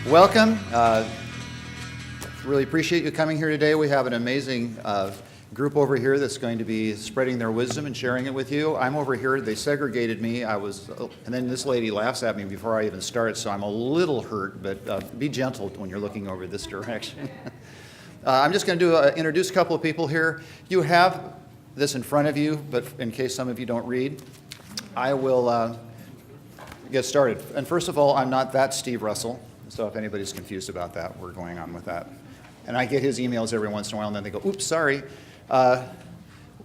Welcome. Really appreciate you coming here today. We have an amazing group over here that's going to be spreading their wisdom and sharing it with you. I'm over here. They segregated me. And then this lady laughs at me before I even start, so I'm a little hurt, but be gentle when you're looking over this direction. I'm just going to introduce a couple of people here. You have this in front of you, but in case some of you don't read, I will get started. And first of all, I'm not that Steve Russell, so if anybody's confused about that, we're going on with that. And I get his emails every once in a while, and then they go, oops, sorry.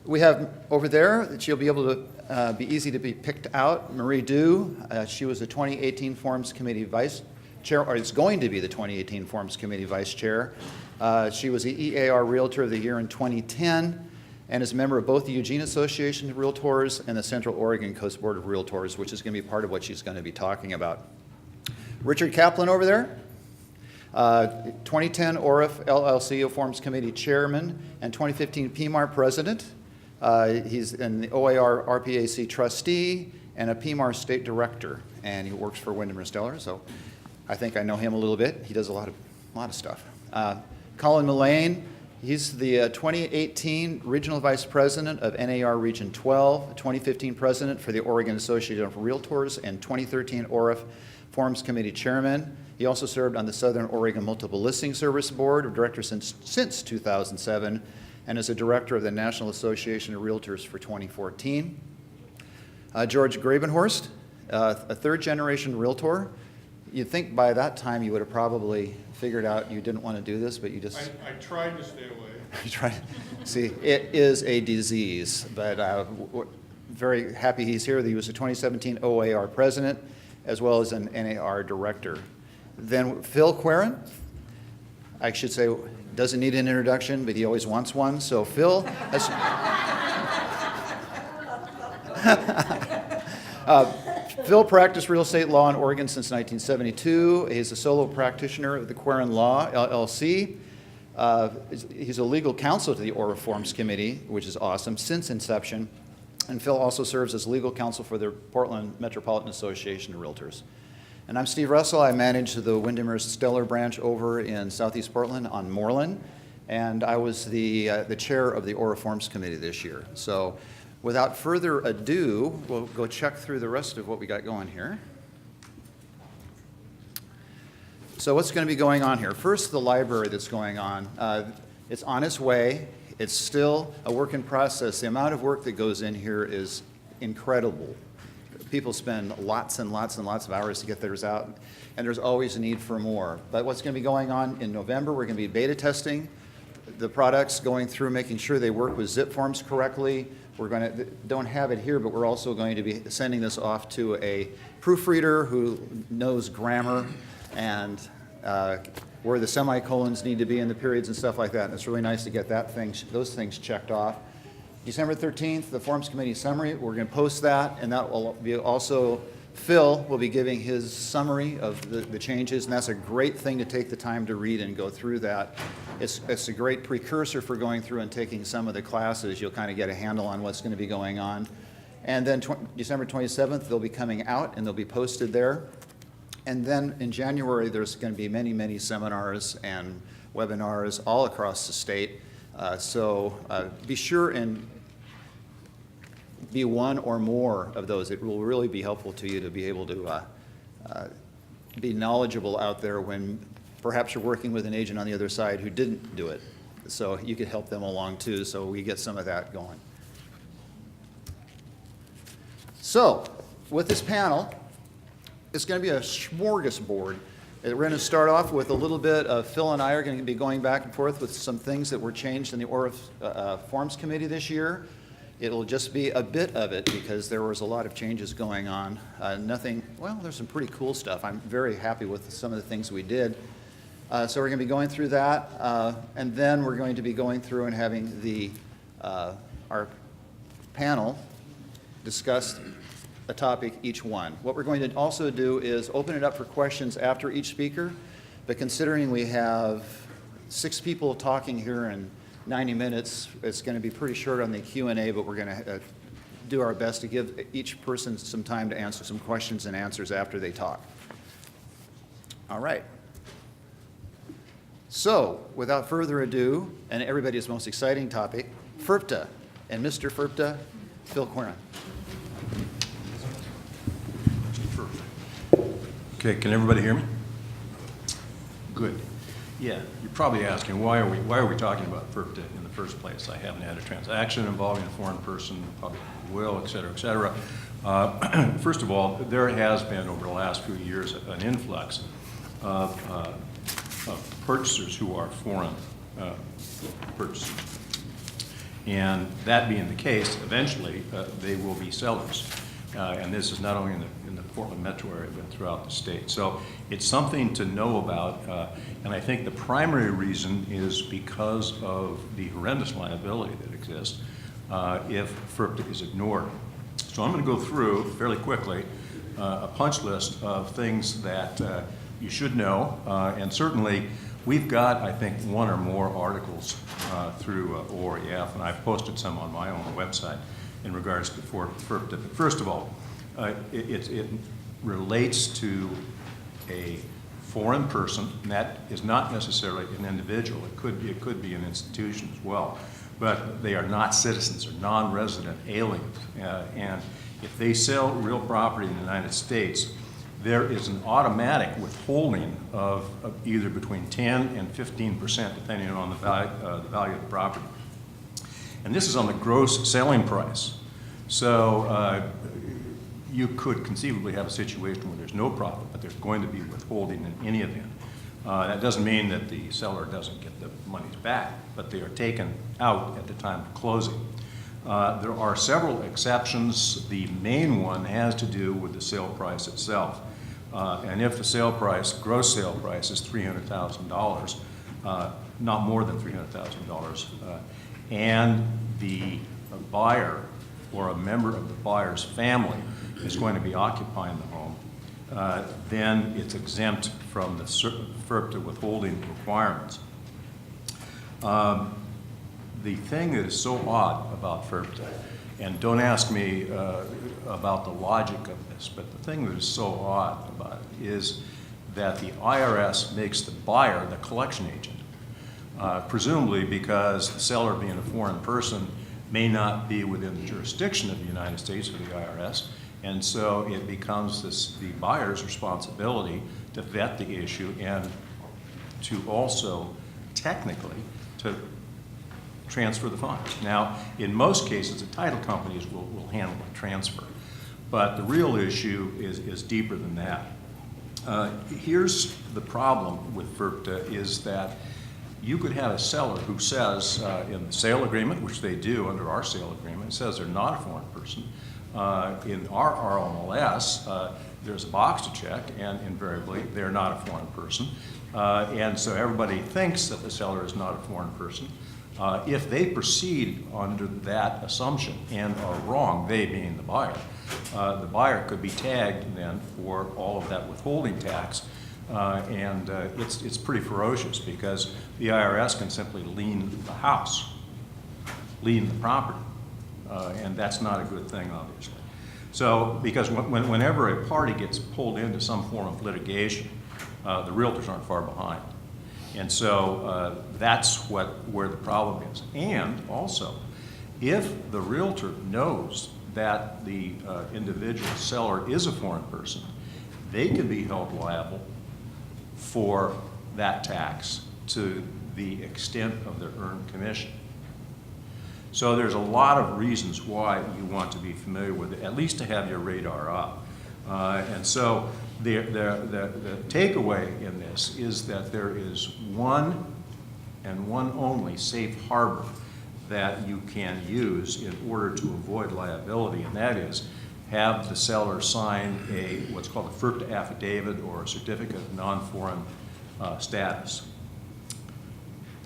We have over there, that she'll be able to be easy to be picked out, Marie Dew. She was the 2018 Forms Committee Vice Chair, or is going to be the 2018 Forms Committee Vice Chair. She was the EAR Realtor of the Year in 2010, and is a member of both the Eugene Association of Realtors and the Central Oregon Coast Board of Realtors, which is going to be part of what she's going to be talking about. Richard Kaplan over there, 2010 Oref LLC Forms Committee Chairman and 2015 PMAR President. He's an OAR RPAC Trustee and a PMAR State Director, and he works for Windermere Stellar, so I think I know him a little bit. He does a lot of stuff. Colin Mullane, he's the 2018 Regional Vice President of NAR Region 12, 2015 President for the Oregon Association of Realtors, and 2013 Oref Forms Committee Chairman. He also served on the Southern Oregon Multiple Listing Service Board of Directors since 2007, and is a Director of the National Association of Realtors for 2014. George Grabenhorst, a third-generation Realtor. You'd think by that time you would have probably figured out you didn't want to do this, but you just... I tried to stay away. You tried. See, it is a disease, but we're very happy he's here. He was the 2017 OAR President, as well as an NAR Director. Then Phil Queren, I should say, doesn't need an introduction, but he always wants one. So Phil has... Phil practiced real estate law in Oregon since 1972. He's a solo practitioner of the Queren Law, LLC. He's a legal counsel to the Oref Forms Committee, which is awesome, since inception. And Phil also serves as legal counsel for the Portland Metropolitan Association of Realtors. And I'm Steve Russell. I manage the Windermere Stellar branch over in Southeast Portland on Moreland. And I was the chair of the Oref Forms Committee this year. So without further ado, we'll go check through the rest of what we got going here. So what's going to be going on here? First, the library that's going on. It's on its way. It's still a work in process. The amount of work that goes in here is incredible. People spend lots and lots and lots of hours to get theirs out, and there's always a need for more. But what's going to be going on in November, we're going to be beta testing the products, going through making sure they work with zip forms correctly. We're going to, don't have it here, but we're also going to be sending this off to a proofreader who knows grammar and where the semicolons need to be in the periods and stuff like that. And it's really nice to get those things checked off. December 13th, the Forms Committee summary. We're going to post that, and that will be also, Phil will be giving his summary of the changes, and that's a great thing to take the time to read and go through that. It's a great precursor for going through and taking some of the classes. You'll kind of get a handle on what's going to be going on. And then December 27th, they'll be coming out, and they'll be posted there. And then in January, there's going to be many, many seminars and webinars all across the state. So be sure and be one or more of those. It will really be helpful to you to be able to be knowledgeable out there when perhaps you're working with an agent on the other side who didn't do it. So you could help them along too, so we get some of that going. So with this panel, it's going to be a smorgasbord. We're going to start off with a little bit of Phil and I are going to be going back and forth with some things that were changed in the Oref Forms Committee this year. It'll just be a bit of it because there was a lot of changes going on. There's some pretty cool stuff. I'm very happy with some of the things we did. So we're going to be going through that, and then we're going to be going through and having our panel discuss a topic each one. What we're going to also do is open it up for questions after each speaker, but considering we have 6 people talking here in 90 minutes, it's going to be pretty short on the Q&A, but we're going to do our best to give each person some time to answer some questions and answers after they talk. All right. So, without further ado, and everybody's most exciting topic, FIRPTA. And Mr. FIRPTA, Phil Corna. Okay, can everybody hear me? Good. Yeah, you're probably asking, why are we talking about FIRPTA in the first place? I haven't had a transaction involving a foreign person, public will, et cetera, et cetera. First of all, there has been, over the last few years, an influx of purchasers who are foreign purchasers. And that being the case, eventually, they will be sellers. And this is not only in the Portland metro area, but throughout the state. So it's something to know about. And I think the primary reason is because of the horrendous liability that exists if FIRPTA is ignored. So I'm going to go through, fairly quickly, a punch list of things that you should know. And certainly, we've got, I think, one or more articles through Oref, and I've posted some on my own website in regards to FIRPTA. But first of all, it relates to a foreign person, and that is not necessarily an individual. It could be an institution as well. But they are not citizens or non-resident aliens. And if they sell real property in the United States, there is an automatic withholding of either between 10 and 15%, depending on the value of the property. And this is on the gross selling price. So you could conceivably have a situation where there's no profit, but there's going to be withholding in any event. That doesn't mean that the seller doesn't get the monies back, but they are taken out at the time of closing. There are several exceptions. The main one has to do with the sale price itself. And if the sale price, gross sale price, is $300,000, not more than $300,000, and the buyer or a member of the buyer's family is going to be occupying the home, then it's exempt from the FIRPTA withholding requirements. The thing that is so odd about FIRPTA, and don't ask me about the logic of this, but the thing that is so odd about it is that the IRS makes the buyer the collection agent, presumably because the seller, being a foreign person, may not be within the jurisdiction of the United States or the IRS, and so it becomes the buyer's responsibility to vet the issue and to also, technically, to transfer the funds. Now, in most cases, the title companies will handle the transfer, but the real issue is deeper than that. Here's the problem with FIRPTA is that you could have a seller who says in the sale agreement, which they do under our sale agreement, it says they're not a foreign person. In our RMLS, there's a box to check, and invariably they're not a foreign person. And so everybody thinks that the seller is not a foreign person. If they proceed under that assumption and are wrong, they being the buyer could be tagged then for all of that withholding tax. And it's pretty ferocious because the IRS can simply lien the house, lien the property, and that's not a good thing, obviously. So, because whenever a party gets pulled into some form of litigation, the realtors aren't far behind. And so that's where the problem is. And also, if the realtor knows that the individual seller is a foreign person, they can be held liable for that tax to the extent of their earned commission. So there's a lot of reasons why you want to be familiar with it, at least to have your radar up. And so the takeaway in this is that there is one and one only safe harbor that you can use in order to avoid liability, and that is have the seller sign what's called a FIRPTA affidavit or a certificate of non-foreign status.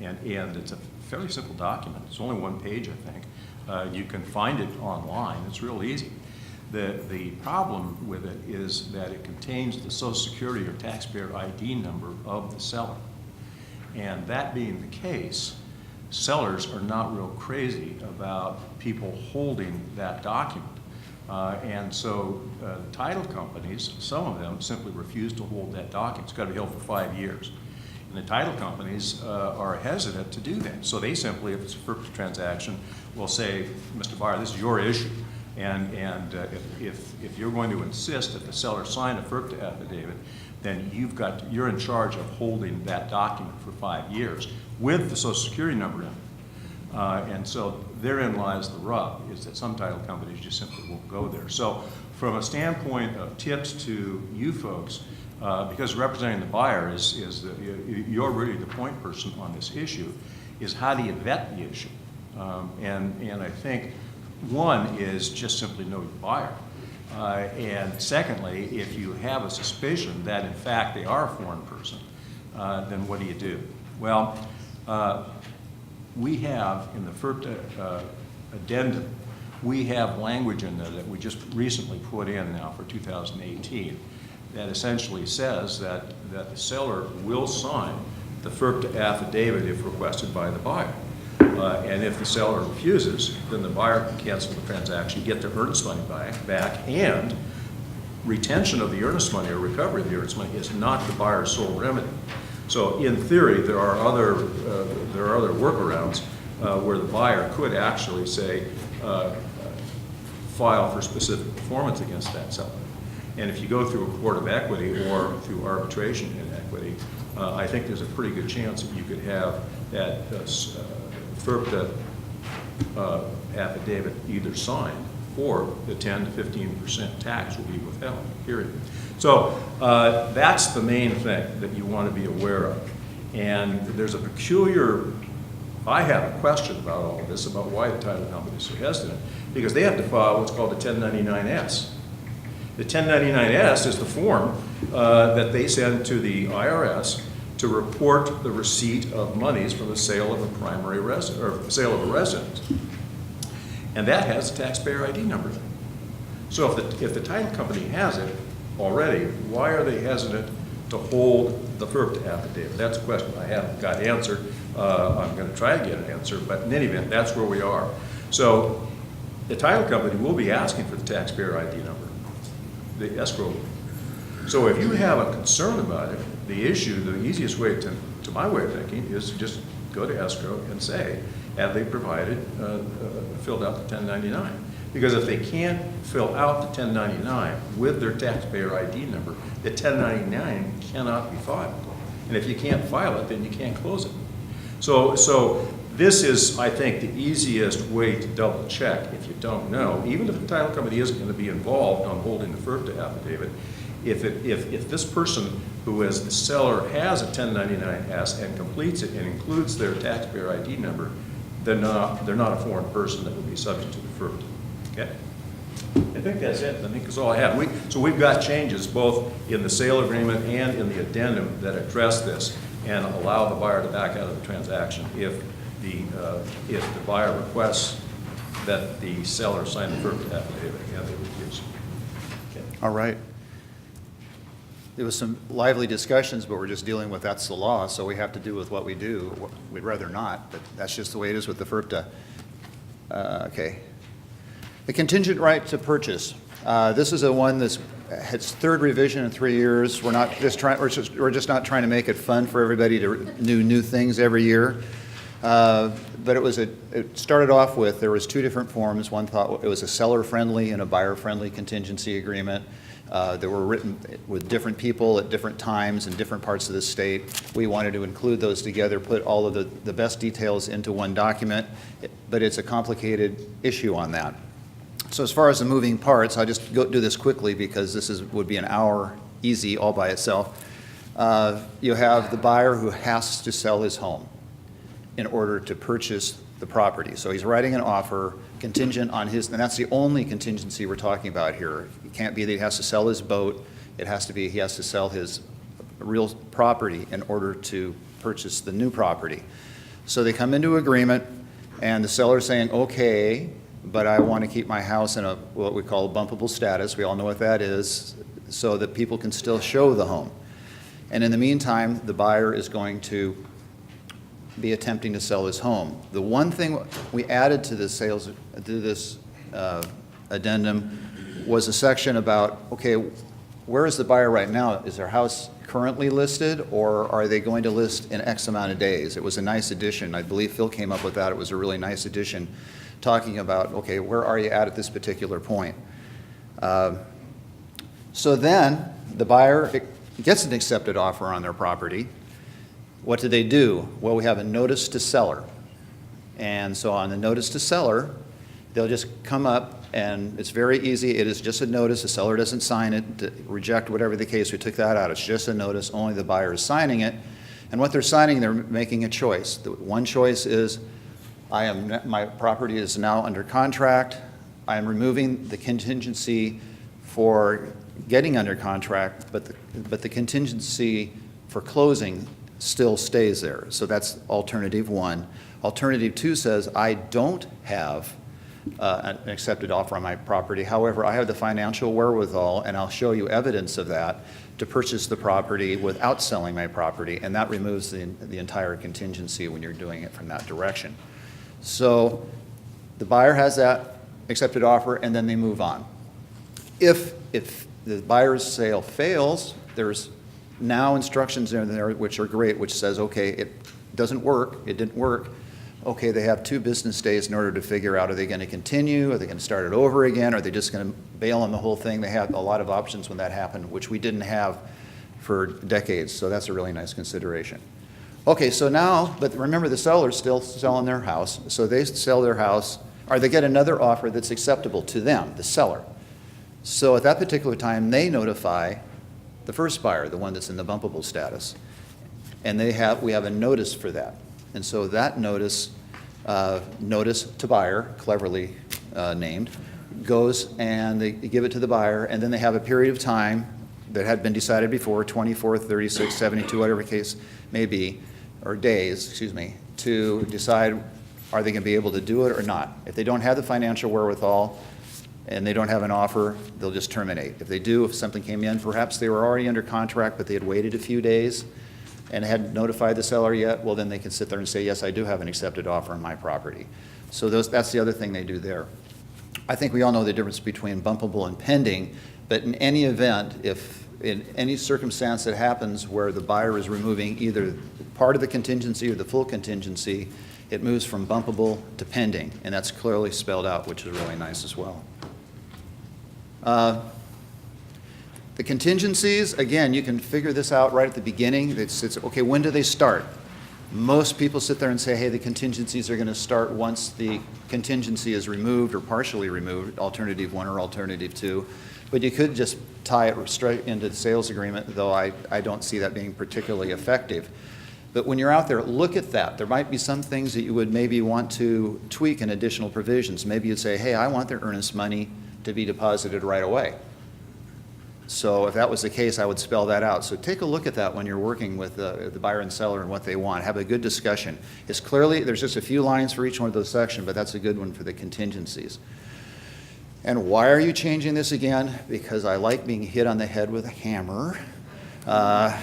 And it's a fairly simple document. It's only one page, I think. You can find it online. It's real easy. The problem with it is that it contains the Social Security or taxpayer ID number of the seller. And that being the case, sellers are not real crazy about people holding that document. And so title companies, some of them simply refuse to hold that document. It's got to be held for 5 years. And And the title companies are hesitant to do that. So they simply, if it's a FERPTA transaction, will say, Mr. Buyer, this is your issue. And if you're going to insist that the seller sign a FERPTA affidavit, then you're in charge of holding that document for 5 years with the Social Security number in it. And so therein lies the rub, is that some title companies just simply won't go there. So from a standpoint of tips to you folks, because representing the buyer you're really the point person on this issue, is how do you vet the issue? And I think one is just simply know your buyer. And secondly, if you have a suspicion that in fact they are a foreign person, then what do you do? Well, we have in the FERPTA addendum, we have language in there that we just recently put in now for 2018 that essentially says that the seller will sign the FERPTA affidavit if requested by the buyer. And if the seller refuses, then the buyer can cancel the transaction, get their earnest money back, and retention of the earnest money or recovery of the earnest money is not the buyer's sole remedy. So in theory, there are other workarounds where the buyer could actually say, file for specific performance against that seller. And if you go through a court of equity or through arbitration in equity, I think there's a pretty good chance that you could have that FERPTA affidavit either signed or the 10 to 15% tax will be withheld, period. So that's the main thing that you want to be aware of. And there's a I have a question about all of this, about why the title companies are hesitant, because they have to file what's called a 1099-S. The 1099-S is the form that they send to the IRS to report the receipt of monies from the sale of a primary residence, or sale of a residence. And that has a taxpayer ID number. So if the title company has it already, why are they hesitant to hold the FERPTA affidavit? That's a question I haven't got answered. I'm going to try to get an answer, but in any event, that's where we are. So the title company will be asking for the taxpayer ID number, the escrow. So if you have a concern about it, the easiest way to my way of thinking is to just go to escrow and say, have they provided, filled out the 1099? Because if they can't fill out the 1099 with their taxpayer ID number, the 1099 cannot be filed. And if you can't file it, then you can't close it. So this is, I think, the easiest way to double check if you don't know. Even if the title company isn't going to be involved on holding the FERPTA affidavit, if this person who is the seller has a 1099-S and completes it and includes their taxpayer ID number, they're not a foreign person that would be subject to the FERPTA. Okay? I think that's it. I think that's all I have. So we've got changes both in the sale agreement and in the addendum that address this and allow the buyer to back out of the transaction if the buyer requests that the seller sign the FERPTA affidavit and they refuse. Okay. All right. There was some lively discussions, but we're just dealing with that's the law, so we have to do with what we do. We'd rather not, but that's just the way it is with the FERPTA. Okay. The contingent right to purchase. This is a one that's its third revision in 3 years. We're just not trying to make it fun for everybody to do new things every year. But it started off with, there was two different forms. One thought it was a seller-friendly and a buyer-friendly contingency agreement. They were written with different people at different times in different parts of the state. We wanted to include those together, put all of the best details into one document, but it's a complicated issue on that. So as far as the moving parts, I'll just do this quickly because this would be an hour easy all by itself. You have the buyer who has to sell his home in order to purchase the property. So he's writing an offer contingent on his, and that's the only contingency we're talking about here. It can't be that he has to sell his boat. It has to be he has to sell his real property in order to purchase the new property. So they come into agreement, and the seller's saying, okay, but I want to keep my house in what we call a bumpable status. We all know what that is, so that people can still show the home. And in the meantime, the buyer is going to be attempting to sell his home. The one thing we added to this addendum was a section about, okay, where is the buyer right now? Is their house currently listed, or are they going to list in X amount of days? It was a nice addition. I believe Phil came up with that. It was a really nice addition, talking about, okay, where are you at this particular point? So then the buyer gets an accepted offer on their property. What do they do? Well, we have a notice to seller. And so on the notice to seller, they'll just come up, and it's very easy. It is just a notice. The seller doesn't sign it, to reject, whatever the case. We took that out. It's just a notice. Only the buyer is signing it. And what they're signing, they're making a choice. The one choice is, my property is now under contract. I am removing the contingency for getting under contract, but the contingency for closing still stays there. So that's alternative one. Alternative two says, I don't have an accepted offer on my property. However, I have the financial wherewithal, and I'll show you evidence of that, to purchase the property without selling my property, and that removes the entire contingency when you're doing it from that direction. So the buyer has that accepted offer, and then they move on. If the buyer's sale fails, there's now instructions in there which are great, which says, okay, it doesn't work, it didn't work. Okay, they have 2 business days in order to figure out, are they going to continue? Are they going to start it over again? Are they just going to bail on the whole thing? They had a lot of options when that happened, which we didn't have for decades, so that's a really nice consideration. Okay, so now, but remember, the seller's still selling their house, so they sell their house, or they get another offer that's acceptable to them, the seller. So at that particular time, they notify the first buyer, the one that's in the bumpable status, and we have a notice for that. And so that notice to buyer, cleverly named, goes and they give it to the buyer, and then they have a period of time that had been decided before, 24, 36, 72, whatever case may be, or days, excuse me, to decide, are they going to be able to do it or not? If they don't have the financial wherewithal and they don't have an offer, they'll just terminate. If they do, if something came in, perhaps they were already under contract, but they had waited a few days and hadn't notified the seller yet, well, then they can sit there and say, yes, I do have an accepted offer on my property. So that's the other thing they do there. I think we all know the difference between bumpable and pending, but in any event, if in any circumstance that happens where the buyer is removing either part of the contingency or the full contingency, it moves from bumpable to pending, and that's clearly spelled out, which is really nice as well. The contingencies, again, you can figure this out right at the beginning. It's okay, when do they start? Most people sit there and say, hey, the contingencies are going to start once the contingency is removed or partially removed, alternative one or alternative two. But you could just tie it straight into the sales agreement, though I don't see that being particularly effective. But when you're out there, look at that. There might be some things that you would maybe want to tweak in additional provisions. Maybe you'd say, hey, I want their earnest money to be deposited right away. So if that was the case, I would spell that out. So take a look at that when you're working with the buyer and seller and what they want. Have a good discussion. It's clearly, there's just a few lines for each one of those sections, but that's a good one for the contingencies. And why are you changing this again? Because I like being hit on the head with a hammer.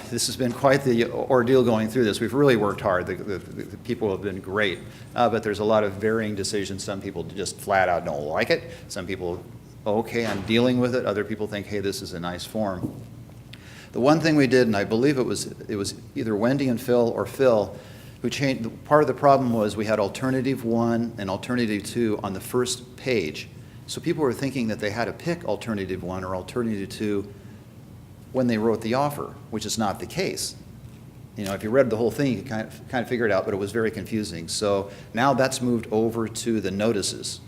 This has been quite the ordeal going through this. We've really worked hard. The people have been great. But there's a lot of varying decisions. Some people just flat out don't like it. Some people, okay, I'm dealing with it. Other people think, hey, this is a nice form. The one thing we did, and I believe it was either Wendy and Phil or Phil who changed, part of the problem was we had alternative 1 and alternative 2 on the first page. So people were thinking that they had to pick alternative 1 or alternative 2 when they wrote the offer, which is not the case. You know, if you read the whole thing, you can kind of figure it out, but it was very confusing. So now that's moved over to the notices.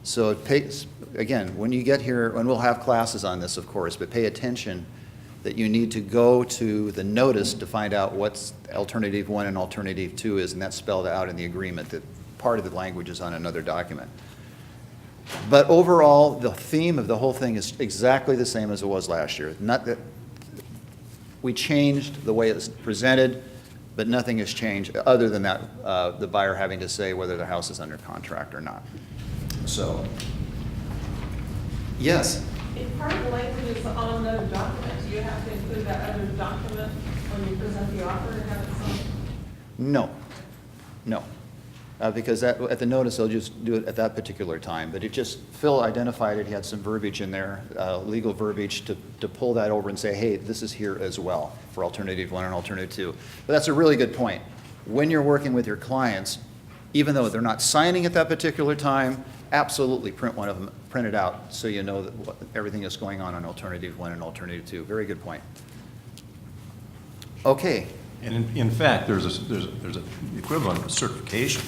So again, when you get here, and we'll have classes on this, of course, but pay attention that you need to go to the notice to find out what's alternative 1 and alternative 2 is, and that's spelled out in the agreement. That part of the language is on another document. But overall, the theme of the whole thing is exactly the same as it was last year. Not that we changed the way it's presented, but nothing has changed other than that the buyer having to say whether the house is under contract or not. So, yes? If part of the language is on another document, do you have to include that other document when you present the offer and have it signed? No. because at the notice, they'll just do it at that particular time. But Phil identified it, he had some verbiage in there, legal verbiage, to pull that over and say, hey, this is here as well for alternative 1 and alternative 2. But that's a really good point. When you're working with your clients, even though they're not signing at that particular time, absolutely print one of them, print it out so you know that everything is going on alternative 1 and alternative 2. Very good point. Okay. And in fact, there's an equivalent of certification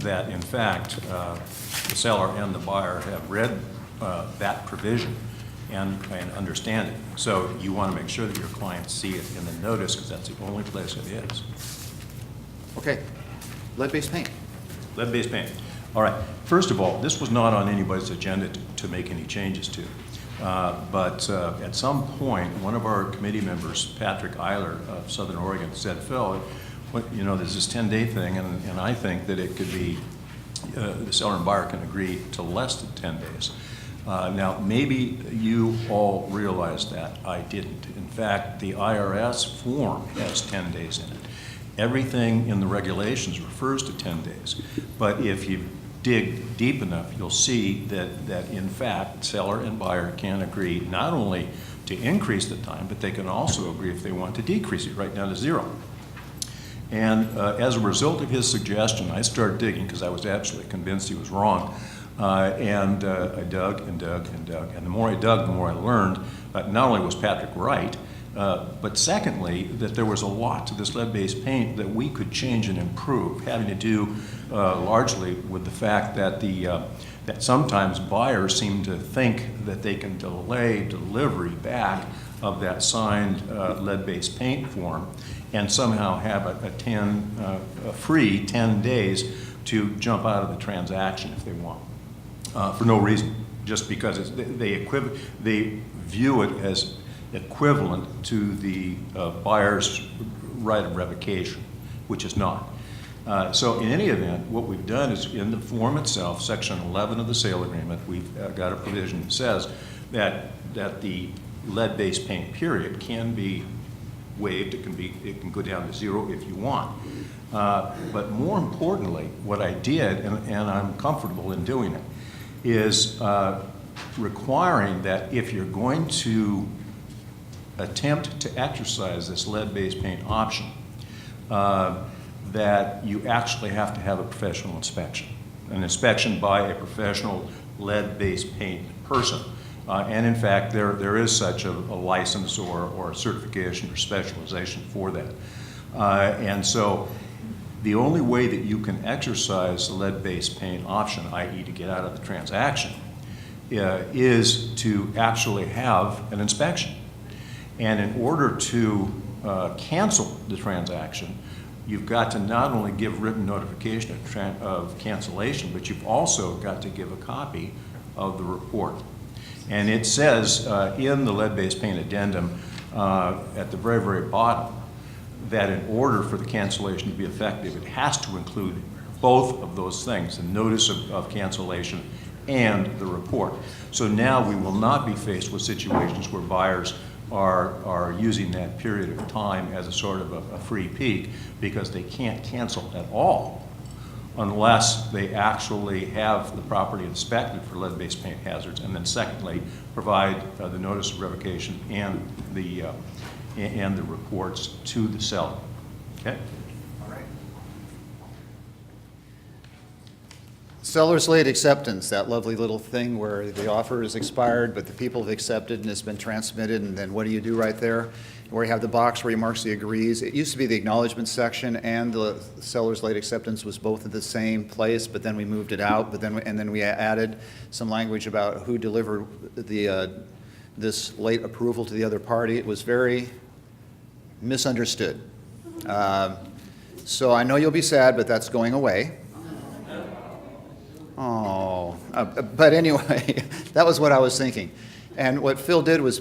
that in fact the seller and the buyer have read that provision and understand it. So you want to make sure that your clients see it in the notice, because that's the only place it is. Okay. Lead-based paint. Lead-based paint. All right. First of all, this was not on anybody's agenda to make any changes to. But at some point, one of our committee members, Patrick Eiler of Southern Oregon, said, Phil, there's this 10-day thing, and I think that it could be, the seller and buyer can agree to less than 10 days. Now, maybe you all realize that. I didn't. In fact, the IRS form has 10 days in it. Everything in the regulations refers to 10 days. But if you dig deep enough, you'll see that in fact, seller and buyer can agree not only to increase the time, but they can also agree if they want to decrease it right down to 0. And as a result of his suggestion, I started digging because I was absolutely convinced he was wrong. And I dug and dug and dug. And the more I dug, the more I learned. Not only was Patrick right, but secondly, that there was a lot to this lead-based paint that we could change and improve, having to do largely with the fact that that sometimes buyers seem to think that they can delay delivery back of that signed lead-based paint form and somehow have a free 10 days to jump out of the transaction if they want, for no reason, just because they view it as equivalent to the buyer's right of revocation, which is not. So in any event, what we've done is in the form itself, section 11 of the sale agreement, we've got a provision that says that the lead-based paint period can be waived. It can go down to 0 if you want. But more importantly, what I did, and I'm comfortable in doing it, is requiring that if you're going to attempt to exercise this lead-based paint option, that you actually have to have a professional inspection, an inspection by a professional lead-based paint person. And in fact, there is such a license or certification or specialization for that. And so the only way that you can exercise the lead-based paint option, i.e. to get out of the transaction, is to actually have an inspection. And in order to cancel the transaction, you've got to not only give written notification of cancellation, but you've also got to give a copy of the report. And it says in the lead-based paint addendum at the very, very bottom that in order for the cancellation to be effective, it has to include both of those things, the notice of cancellation and the report. So now we will not be faced with situations where buyers are using that period of time as a sort of a free peek, because they can't cancel at all unless they actually have the property inspected for lead-based paint hazards, and then secondly, provide the notice of revocation and the reports to the seller. Okay? All right. Seller's late acceptance, that lovely little thing where the offer is expired, but the people have accepted and it's been transmitted, and then what do you do right there? Where you have the box where he marks the agrees. It used to be the acknowledgement section and the seller's late acceptance was both at the same place, but then we moved it out, and then we added some language about who delivered this late approval to the other party. It was very misunderstood. So I know you'll be sad, but that's going away. Oh, but anyway, that was what I was thinking. And what Phil did was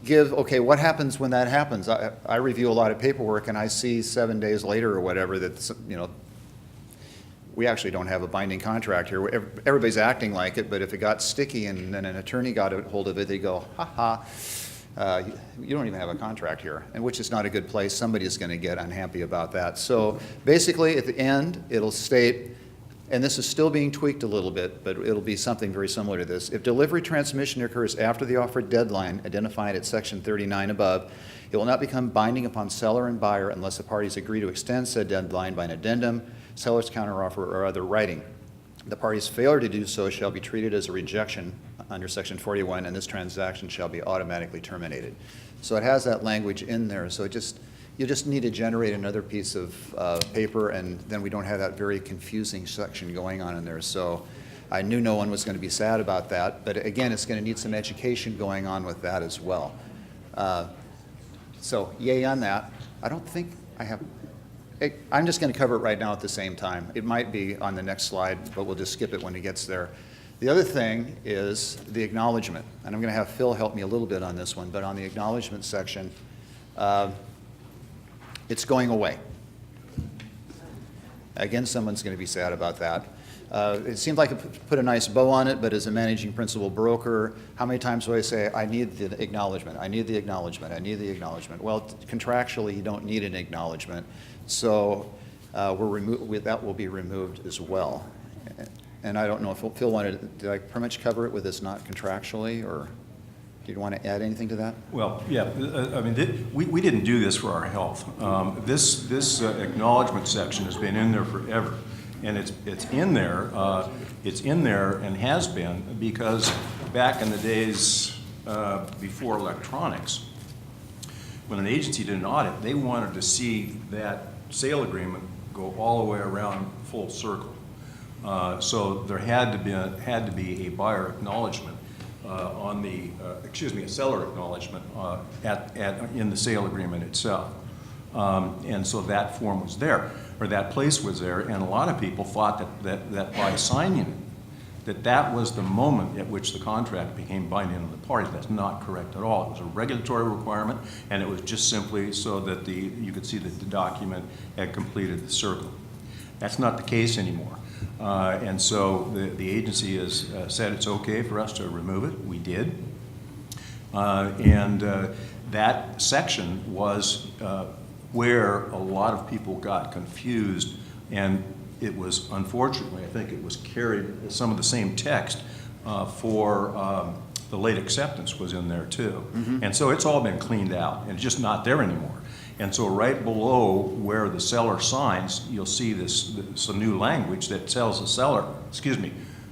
okay, what happens when that happens? I review a lot of paperwork and I see 7 days later or whatever that, we actually don't have a binding contract here. Everybody's acting like it, but if it got sticky and then an attorney got a hold of it, they go, ha ha, You don't even have a contract here, and which is not a good place. Somebody's going to get unhappy about that. So basically, at the end, it'll state, and this is still being tweaked a little bit, but it'll be something very similar to this. If delivery transmission occurs after the offered deadline identified at section 39 above, it will not become binding upon seller and buyer unless the parties agree to extend said deadline by an addendum, seller's counteroffer, or other writing. The parties' failure to do so shall be treated as a rejection under section 41, and this transaction shall be automatically terminated. So it has that language in there, so you just need to generate another piece of paper, and then we don't have that very confusing section going on in there. So I knew no one was going to be sad about that, but again, it's going to need some education going on with that as well. So yay on that. I don't think I have, I'm just going to cover it right now at the same time. It might be on the next slide, but we'll just skip it when it gets there. The other thing is the acknowledgement, and I'm going to have Phil help me a little bit on this one, but on the acknowledgement section, it's going away. Again, someone's going to be sad about that. It seemed like it put a nice bow on it, but as a managing principal broker, how many times do I say, I need the acknowledgement, I need the acknowledgement, I need the acknowledgement? Well, contractually, you don't need an acknowledgement, so that will be removed as well. And I don't know if Phil wanted, did I pretty much cover it with this not contractually, or do you want to add anything to that? Well, yeah, I mean, we didn't do this for our health. This acknowledgement section has been in there forever, and it's in there. It's in there and has been because back in the days before electronics, when an agency did an audit, they wanted to see that sale agreement go all the way around full circle. So there had to be a buyer acknowledgement on the, a seller acknowledgement in the sale agreement itself. And so that form was there, or that place was there, and a lot of people thought that by signing it, that was the moment at which the contract became binding on the parties. That's not correct at all. It was a regulatory requirement, and it was just simply so that you could see that the document had completed the circle. That's not the case anymore. And so the agency has said it's okay for us to remove it. We did. That section was where a lot of people got confused, and it was, unfortunately, I think it was carried, some of the same text for the late acceptance was in there too. Mm-hmm. And so it's all been cleaned out, and it's just not there anymore. And so right below where the seller signs, you'll see some new language that tells the seller,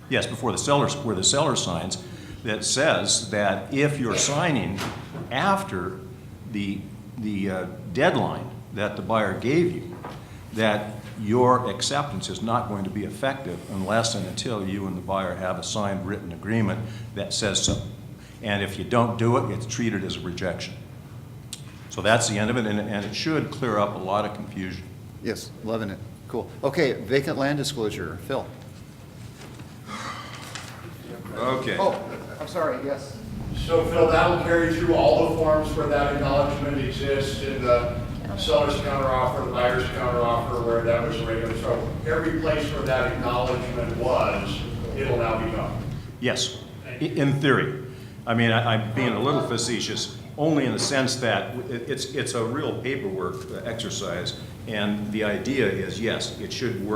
before the seller, where the seller signs, that says that if you're signing after the deadline that the buyer gave you, that your acceptance is not going to be effective unless and until you and the buyer have a signed written agreement that says so. And if you don't do it, it's treated as a rejection. So that's the end of it, and it should clear up a lot of confusion. Yes, loving it. Cool. Okay, vacant land disclosure. Phil. Okay. Oh, I'm sorry, yes. So Phil, that'll carry through all the forms where that acknowledgement exists in the seller's counteroffer, the buyer's counteroffer, where that was regular. So every place where that acknowledgement was, it'll now be gone. Yes, in theory. I mean, I'm being a little facetious, only in the sense that it's a real paperwork exercise, and the idea is, yes, it should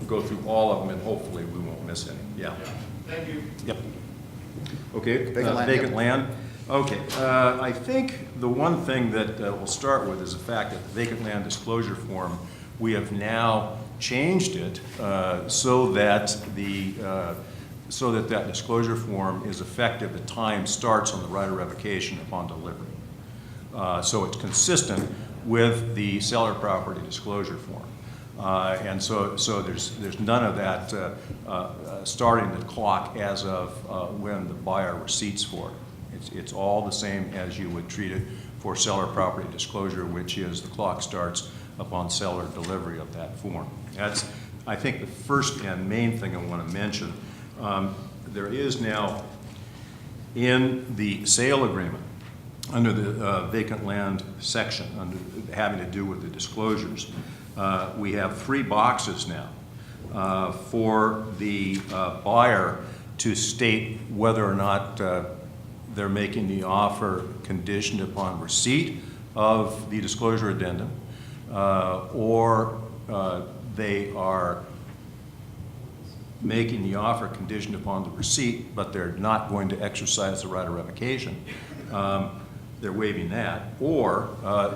go through all of them, and hopefully we won't miss any. Yeah. Thank you. Yep. Okay, Vacant land. Okay, I think the one thing that we'll start with is the fact that the vacant land disclosure form, we have now changed it so that that disclosure form is effective. The time starts on the right of revocation upon delivery. So it's consistent with the seller property disclosure form. And so there's none of that starting the clock as of when the buyer receipts for it. It's all the same as you would treat it for seller property disclosure, which is the clock starts upon seller delivery of that form. That's, I think, the first and main thing I want to mention. There is now in the sale agreement, under the vacant land section, having to do with the disclosures, we have 3 boxes now for the buyer to state whether or not they're making the offer conditioned upon receipt of the disclosure addendum, or they are making the offer conditioned upon the receipt, but they're not going to exercise the right of revocation. They're waiving that, or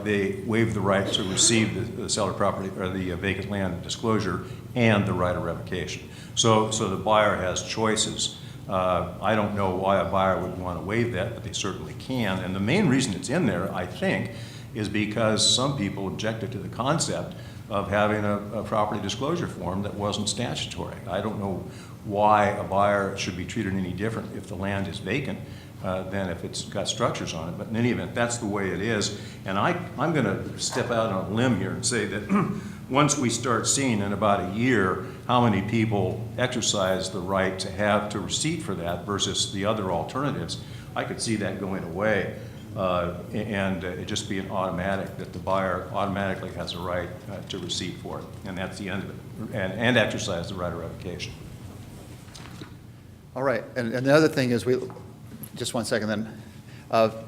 they waive the right to receive the seller property or the vacant land disclosure and the right of revocation. So the buyer has choices. I don't know why a buyer would want to waive that, but they certainly can. And the main reason it's in there, I think, is because some people objected to the concept of having a property disclosure form that wasn't statutory. I don't know why a buyer should be treated any different if the land is vacant than if it's got structures on it. But in any event, that's the way it is. And I'm going to step out on a limb here and say that once we start seeing in about a year how many people exercise the right to receipt for that versus the other alternatives, I could see that going away. And it just be an automatic that the buyer automatically has a right to receipt for it, and that's the end of it, and exercise the right of revocation. All right, and the other thing is, just one second then.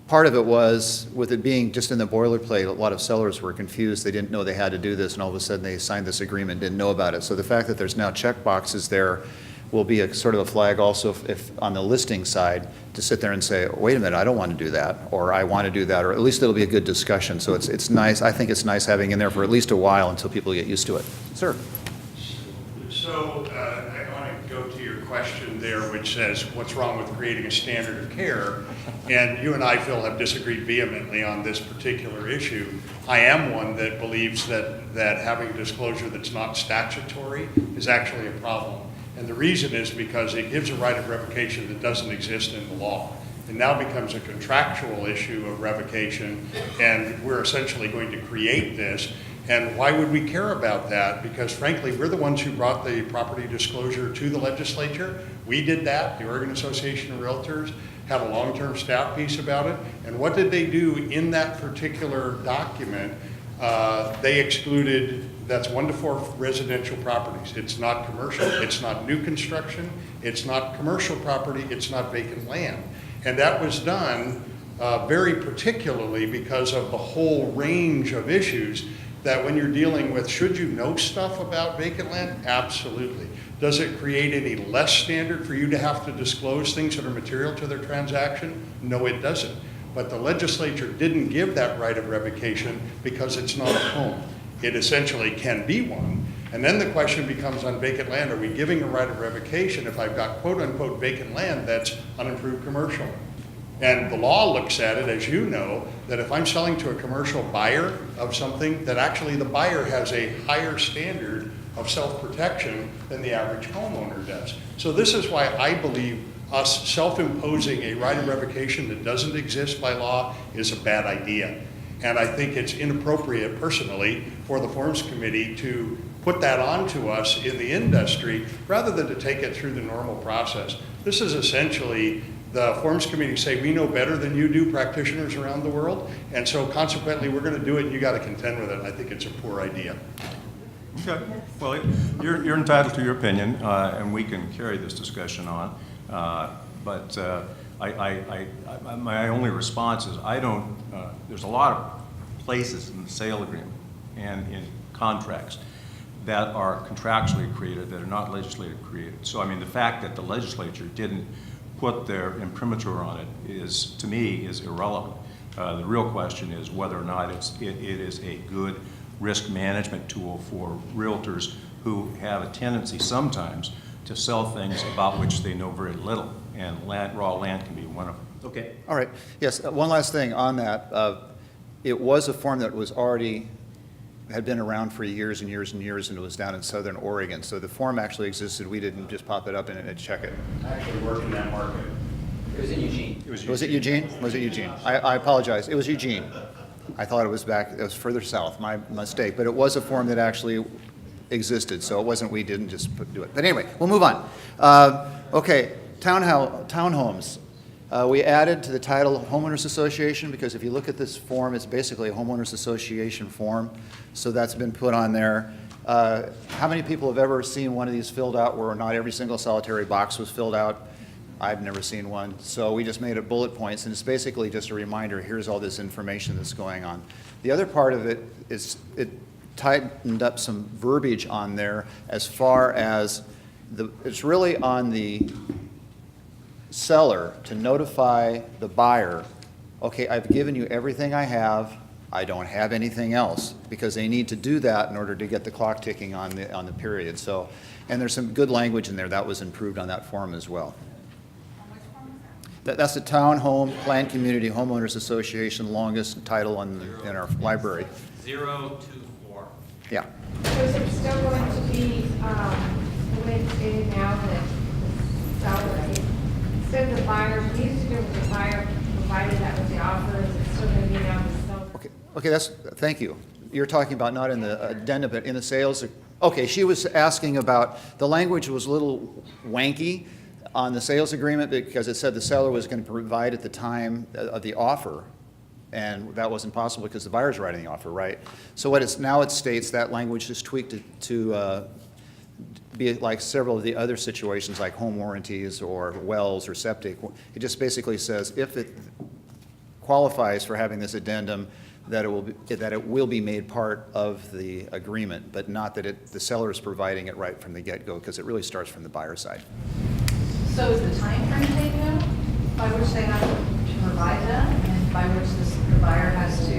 Part of it was, with it being just in the boilerplate, a lot of sellers were confused. They didn't know they had to do this, and all of a sudden they signed this agreement, didn't know about it. So the fact that there's now check boxes there will be a sort of a flag also if on the listing side to sit there and say, wait a minute, I don't want to do that, or I want to do that, or at least it'll be a good discussion. So it's nice. I think it's nice having in there for at least a while until people get used to it. Sir. So I want to go to your question there, which says, what's wrong with creating a standard of care? And you and I, Phil, have disagreed vehemently on this particular issue. I am one that believes that having a disclosure that's not statutory is actually a problem. And the reason is because it gives a right of revocation that doesn't exist in the law. It now becomes a contractual issue of revocation, and we're essentially going to create this. And why would we care about that? Because frankly, we're the ones who brought the property disclosure to the legislature. We did that. The Oregon Association of Realtors had a long-term staff piece about it. And what did they do in that particular document? They excluded, that's 1 to 4 residential properties. It's not commercial, it's not new construction, it's not commercial property, it's not vacant land. And that was done very particularly because of the whole range of issues that when you're dealing with, should you know stuff about vacant land? Absolutely. Does it create any less standard for you to have to disclose things that are material to their transaction? No, it doesn't. But the legislature didn't give that right of revocation because it's not a home. It essentially can be one. And then the question becomes on vacant land, are we giving a right of revocation if I've got quote unquote vacant land that's unimproved commercial? And the law looks at it, as you know, that if I'm selling to a commercial buyer of something, that actually the buyer has a higher standard of self-protection than the average homeowner does. So this is why I believe us self-imposing a right of revocation that doesn't exist by law is a bad idea. And I think it's inappropriate personally for the Forms Committee to put that onto us in the industry rather than to take it through the normal process. This is essentially the Forms Committee say, we know better than you do, practitioners around the world, and so consequently we're going to do it and you got to contend with it. I think it's a poor idea. Okay. Well, you're entitled to your opinion, and we can carry this discussion on. But my only response is there's a lot of places in the sale agreement and in contracts that are contractually created that are not legislative created. So I mean, the fact that the legislature didn't put their imprimatur on it is, to me, is irrelevant. The real question is whether or not it is a good risk management tool for realtors who have a tendency sometimes to sell things about which they know very little, and raw land can be one of them. Okay. All right. Yes, one last thing on that. It was a form that was had been around for years and years and years, and it was down in Southern Oregon. So the form actually existed. We didn't just pop it up and check it. I actually work in that market. It was in Eugene. Was it Eugene? Was it Eugene? I apologize. It was Eugene. I thought it was further south. My mistake. But it was a form that actually existed. So it wasn't we didn't just do it. But anyway, we'll move on. Okay, townhomes. We added to the title Homeowners Association because if you look at this form, it's basically a homeowners association form. So that's been put on there. How many people have ever seen one of these filled out where not every single solitary box was filled out? I've never seen one. So we just made it bullet points, and it's basically just a reminder, here's all this information that's going on. The other part of it is it tightened up some verbiage on there as far as it's really on the seller to notify the buyer, okay, I've given you everything I have, I don't have anything else, because they need to do that in order to get the clock ticking on the period. So, and there's some good language in there that was improved on that form as well. That's the Town Home Plan Community Homeowners Association, longest title in our library. 024. Yeah. So is it still going to be, the way it's stated now that the seller, instead of the buyer, we used to do it with the buyer, provided that was the offer, is it still going to be now the seller? Okay, thank you. You're talking about not in the addendum, but in the sales. Okay, she was asking about, the language was a little wanky on the sales agreement because it said the seller was going to provide at the time of the offer, and that wasn't possible because the buyer's writing the offer, right? So now it states that language is tweaked to be like several of the other situations like home warranties or wells or septic. It just basically says if it qualifies for having this addendum, that it will be made part of the agreement, but not that the seller is providing it right from the get-go, because it really starts from the buyer side. So is the time frame taken out by which they have to provide that and by which the buyer has to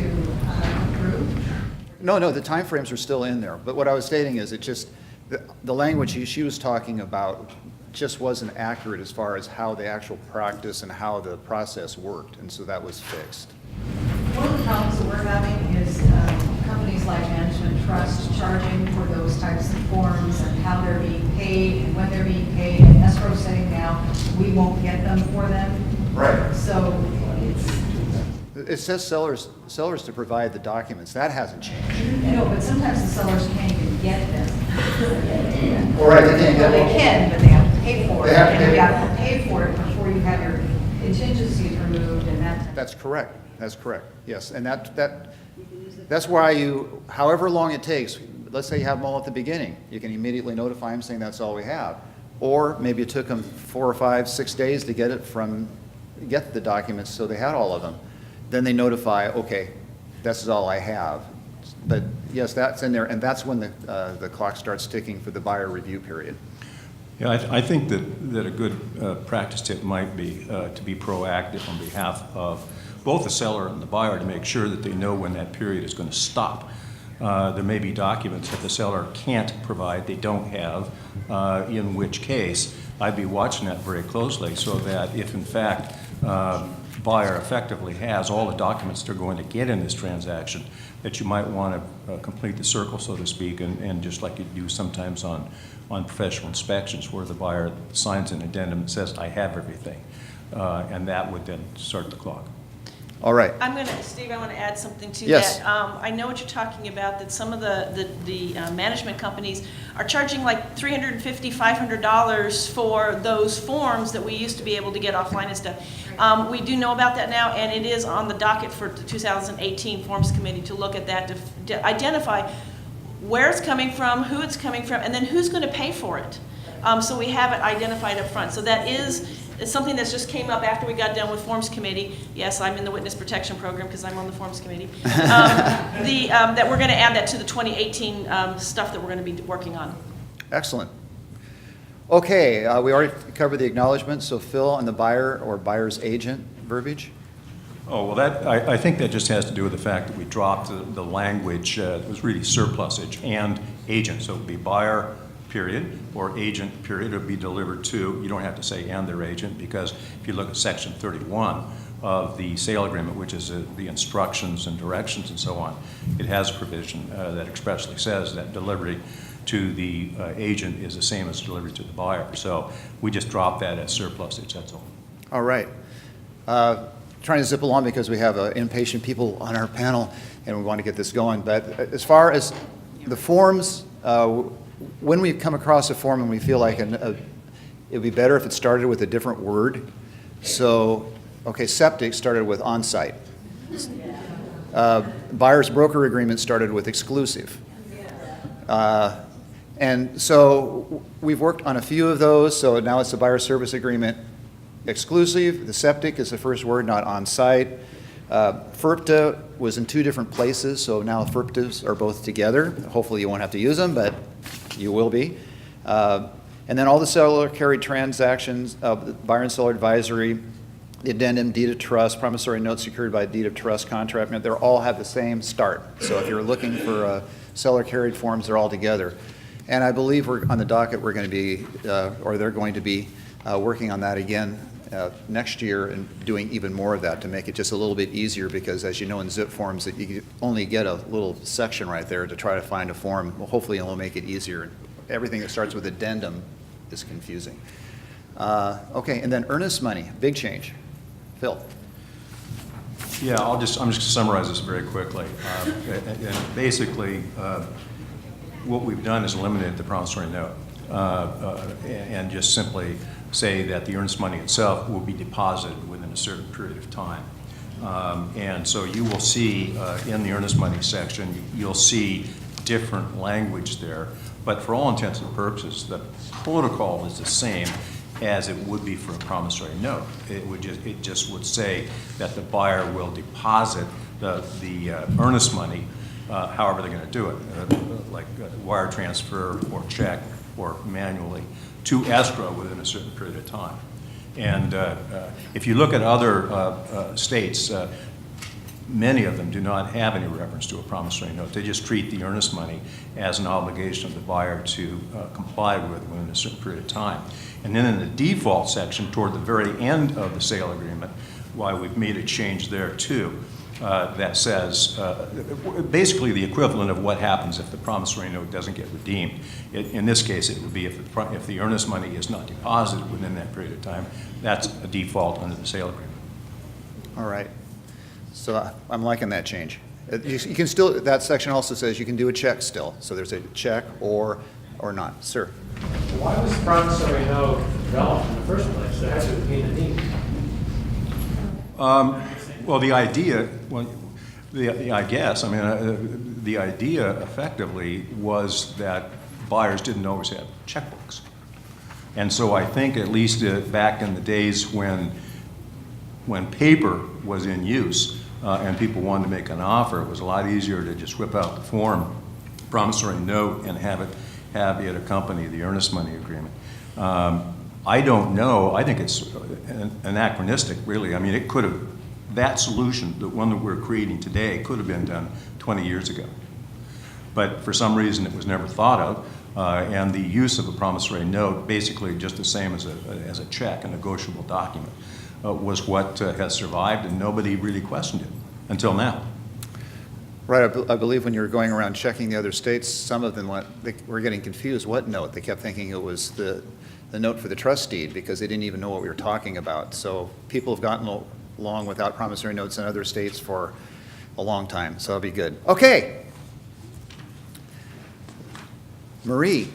approve? No, the timeframes are still in there, but what I was stating is it just, the language she was talking about just wasn't accurate as far as how the actual practice and how the process worked, and so that was fixed. One of the problems that we're having is companies like Management Trust charging for those types of forms and how they're being paid and when they're being paid, and escrow setting now, we won't get them for them. Right. So It says sellers to provide the documents. That hasn't changed. No, but sometimes the sellers can't even get them. All right, they can't get Well, they them. can, but they have to pay for it. They have to And you pay. have to pay for it before you have your contingencies removed and that. That's correct. That's correct. Yes, and that's why however long it takes, let's say you have them all at the beginning, you can immediately notify them saying that's all we have. Or maybe it took them 4 or 5, 6 days to get the documents, so they had all of them. Then they notify, okay, this is all I have. But yes, that's in there, and that's when the clock starts ticking for the buyer review period. Yeah, I think that a good practice tip might be to be proactive on behalf of both the seller and the buyer to make sure that they know when that period is going to stop. There may be documents that the seller can't provide, they don't have, in which case I'd be watching that very closely so that if in fact buyer effectively has all the documents they're going to get in this transaction, that you might want to complete the circle, so to speak, and just like you do sometimes on professional inspections where the buyer signs an addendum and says, I have everything, and that would then start the clock. All right. Steve, I want to add something to Yes. that. I know what you're talking about, that some of the management companies are charging like $350, $500 for those forms that we used to be able to get offline and stuff. We do know about that now, and it is on the docket for the 2018 Forms Committee to look at that, to identify where it's coming from, who it's coming from, and then who's going to pay for it. So we have it identified up front. So that is something that's just came up after we got done with Forms Committee. Yes, I'm in the Witness Protection Program because I'm on the Forms Committee. That we're going to add that to the 2018 stuff that we're going to be working on. Excellent. Okay, we already covered the acknowledgement, so Phil on the buyer or buyer's agent verbiage. Oh, well, I think that just has to do with the fact that we dropped the language, it was really surplusage and agent, so it would be buyer, period, or agent, period. It would be delivered to, you don't have to say and their agent, because if you look at section 31 of the sale agreement, which is the instructions and directions and so on, it has a provision that expressly says that delivery to the agent is the same as delivery to the buyer. So we just dropped that as surplusage, that's all. All right. Trying to zip along because we have impatient people on our panel and we want to get this going. But as far as the forms, when we come across a form and we feel like it would be better if it started with a different word. So, okay, septic started with on-site. Buyer's broker agreement started with exclusive. And so we've worked on a few of those, so now it's a buyer service agreement. exclusive, the septic is the first word, not on-site. FERPTA was in 2 different places, so now FERPTAs are both together. Hopefully you won't have to use them, but you will be. And then all the seller carried transactions, buyer and seller advisory, the addendum, deed of trust, promissory note secured by deed of trust, contract, they all have the same start. So if you're looking for seller carried forms, they're all together. And I believe we're on the docket, we're going to be, or they're going to be working on that again next year and doing even more of that to make it just a little bit easier, because as you know in zip forms that you only get a little section right there to try to find a form. Well, hopefully it'll make it easier. Everything that starts with addendum is confusing. Okay, and then earnest money, big change. Phil. Yeah, I'm just going to summarize this very quickly. And basically, what we've done is eliminate the promissory note and just simply say that the earnest money itself will be deposited within a certain period of time. And so you will see in the earnest money section, you'll see different language there. But for all intents and purposes, the protocol is the same as it would be for a promissory note. It just would say that the buyer will deposit the earnest money, however they're going to do it, like wire transfer or check or manually, to escrow within a certain period of time. And if you look at other states, many of them do not have any reference to a promissory note. They just treat the earnest money as an obligation of the buyer to comply with within a certain period of time. And then in the default section, toward the very end of the sale agreement, why we've made a change there too, that says basically the equivalent of what happens if the promissory note doesn't get redeemed. In this case, it would be if the earnest money is not deposited within that period of time, that's a default under the sale agreement. All right. So I'm liking that change. You can still, that section also says you can do a check still. So there's a check or not. Sir. Why was the promissory note developed in the first place? There has to be a need. Well, the idea, I guess, I mean, the idea effectively was that buyers didn't always have checkbooks. And so I think at least back in the days when paper was in use and people wanted to make an offer, it was a lot easier to just whip out the form, promissory note, and have it accompany the earnest money agreement. I don't know. I think it's anachronistic, really. I mean, it could have, that solution, the one that we're creating today, could have been done 20 years ago. But for some reason, it was never thought of. And the use of a promissory note, basically just the same as a check, a negotiable document, was what has survived, and nobody really questioned it until now. Right, I believe when you were going around checking the other states, some of them were getting confused. What note? They kept thinking it was the note for the trust deed because they didn't even know what we were talking about. So people have gotten along without promissory notes in other states for a long time, so that'll be good. Okay. Marie.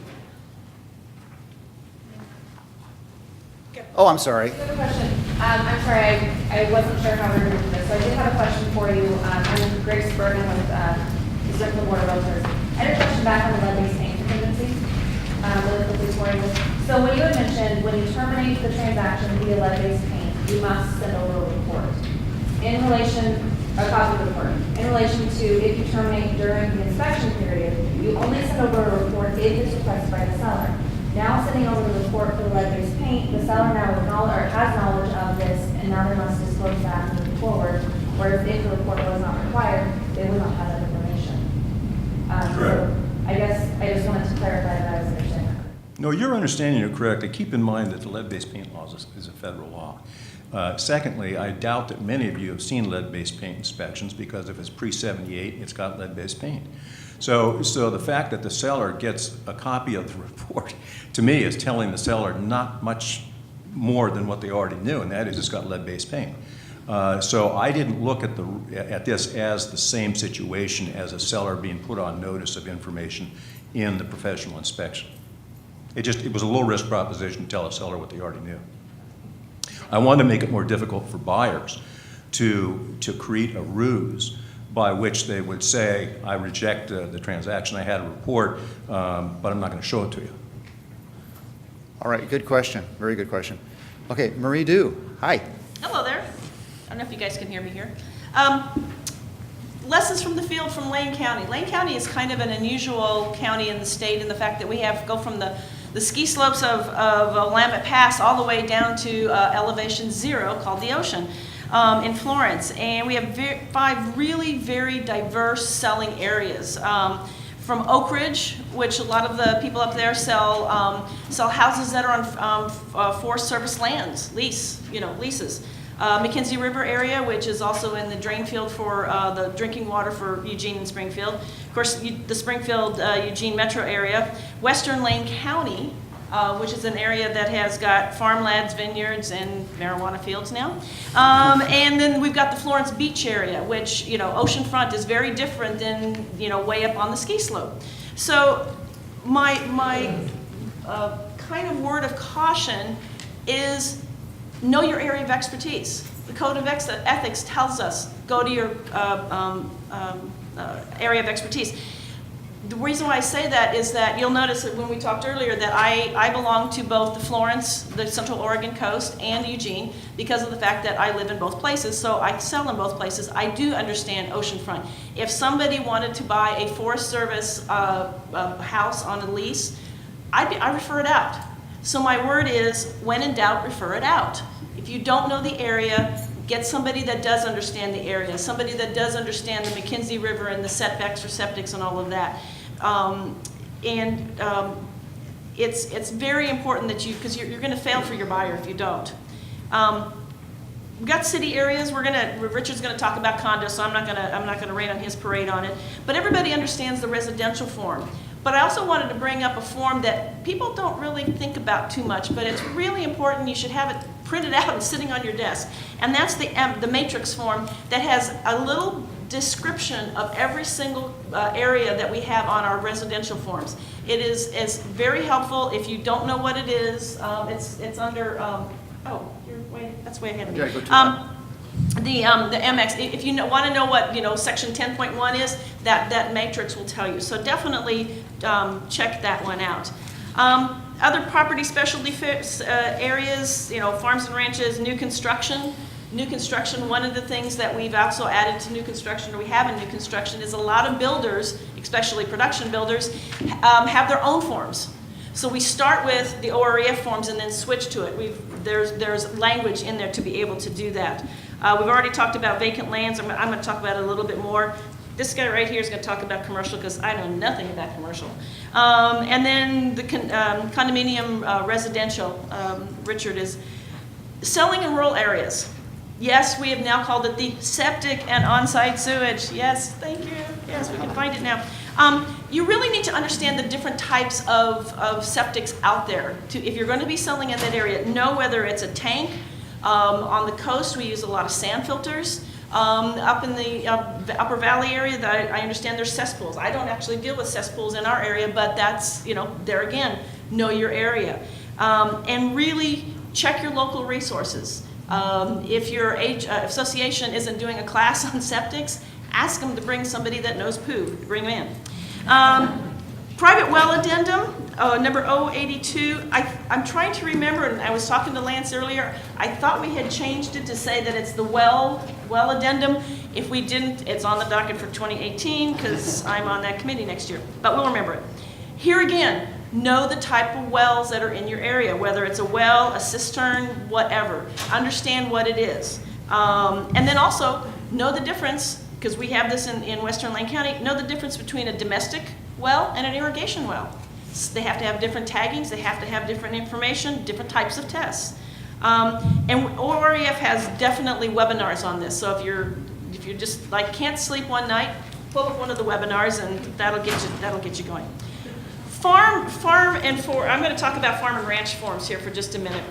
Oh, I'm sorry. I have a question. I'm sorry, I wasn't sure how we were going to do this, so I did have a question for you. I'm Grace Burden with the Central Board of Realtors. I had a question back on the lead-based payment dependency, really quickly for you. So when you had mentioned, when you terminate the transaction via lead-based payment, you must send over a report. In relation, a copy of the report. In relation to if you terminate during the inspection period, you only send over a report if it's requested by the seller. Now sending over the report for the lead-based paint, the seller now has knowledge of this, and now they must disclose that moving forward. Whereas if the report was not required, they would not have that information. So I guess I just wanted to clarify that I was understanding that. No, you're understanding it correctly. Keep in mind that the lead-based paint law is a federal law. Secondly, I doubt that many of you have seen lead-based paint inspections because if it's pre-78, it's got lead-based paint. So the fact that the seller gets a copy of the report, to me, is telling the seller not much more than what they already knew, and that is it's got lead-based paint. So I didn't look at this as the same situation as a seller being put on notice of information in the professional inspection. It was a low-risk proposition to tell a seller what they already knew. I wanted to make it more difficult for buyers to create a ruse by which they would say, I reject the transaction, I had a report, but I'm not going to show it to you. All right, good question. Very good question. Okay, Marie Du, hi. Hello there. I don't know if you guys can hear me here. Lessons from the field from Lane County. Lane County is kind of an unusual county in the state in the fact that we go from the ski slopes of Willamette Pass all the way down to elevation 0 called the ocean in Florence. And we have 5 really very diverse selling areas. From Oak Ridge, which a lot of the people up there sell houses that are on Forest Service lands, leases. McKenzie River area, which is also in the drain field for the drinking water for Eugene and Springfield. Of course, the Springfield, Eugene metro area. Western Lane County, which is an area that has got farmlands, vineyards, and marijuana fields now. And then we've got the Florence Beach area, which, oceanfront is very different than, way up on the ski slope. So my kind of word of caution is know your area of expertise. The Code of Ethics tells us, go to your area of expertise. The reason why I say that is that you'll notice that when we talked earlier that I belong to both the Florence, the Central Oregon coast, and Eugene because of the fact that I live in both places, so I sell in both places. I do understand oceanfront. If somebody wanted to buy a Forest Service house on a lease, I refer it out. So my word is, when in doubt, refer it out. If you don't know the area, get somebody that does understand the area, somebody that does understand the McKenzie River and the setbacks for septics and all of that. It's very important that because you're going to fail for your buyer if you don't. We've got city areas. Richard's going to talk about condos, so I'm not going to rain on his parade on it. But everybody understands the residential form. But I also wanted to bring up a form that people don't really think about too much, but it's really important. You should have it printed out and sitting on your desk. And that's the matrix form that has a little description of every single area that we have on our residential forms. It is very helpful. If you don't know what it is, it's under, that's way ahead of me. Yeah, go to The MX, if you want to know what section 10.1 is, that matrix will tell you. So definitely check that one out. Other property specialty areas, farms and ranches, new construction. New construction, one of the things that we've also added to new construction, or we have in new construction, is a lot of builders, especially production builders, have their own forms. So we start with the Oref forms and then switch to it. There's language in there to be able to do that. We've already talked about vacant lands. I'm going to talk about it a little bit more. This guy right here is going to talk about commercial because I know nothing about commercial. And then the condominium residential, Richard is selling in rural areas. Yes, we have now called it the septic and on-site sewage. Yes, thank you. Yes, we can find it now. You really need to understand the different types of septics out there. If you're going to be selling in that area, know whether it's a tank. On the coast, we use a lot of sand filters. Up in the Upper Valley area, I understand there's cesspools. I don't actually deal with cesspools in our area, but that's, there again, know your area. And really check your local resources. If your association isn't doing a class on septics, ask them to bring somebody that knows poo, bring them in. Private well addendum, number 082. I'm trying to remember, and I was talking to Lance earlier, I thought we had changed it to say that it's the well addendum. If we didn't, it's on the docket for 2018 because I'm on that committee next year, but we'll remember it. Here again, know the type of wells that are in your area, whether it's a well, a cistern, whatever. Understand what it is. And then also know the difference, because we have this in Western Lane County, know the difference between a domestic well and an irrigation well. They have to have different taggings, they have to have different information, different types of tests. And Oref has definitely webinars on this, so if you're just like can't sleep one night, pull up one of the webinars and that'll get you going. I'm going to talk about farm and ranch forms here for just a minute.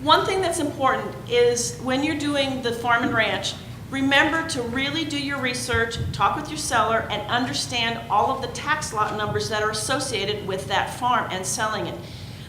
One thing that's important is when you're doing the farm and ranch, remember to really do your research, talk with your seller, and understand all of the tax lot numbers that are associated with that farm and selling it.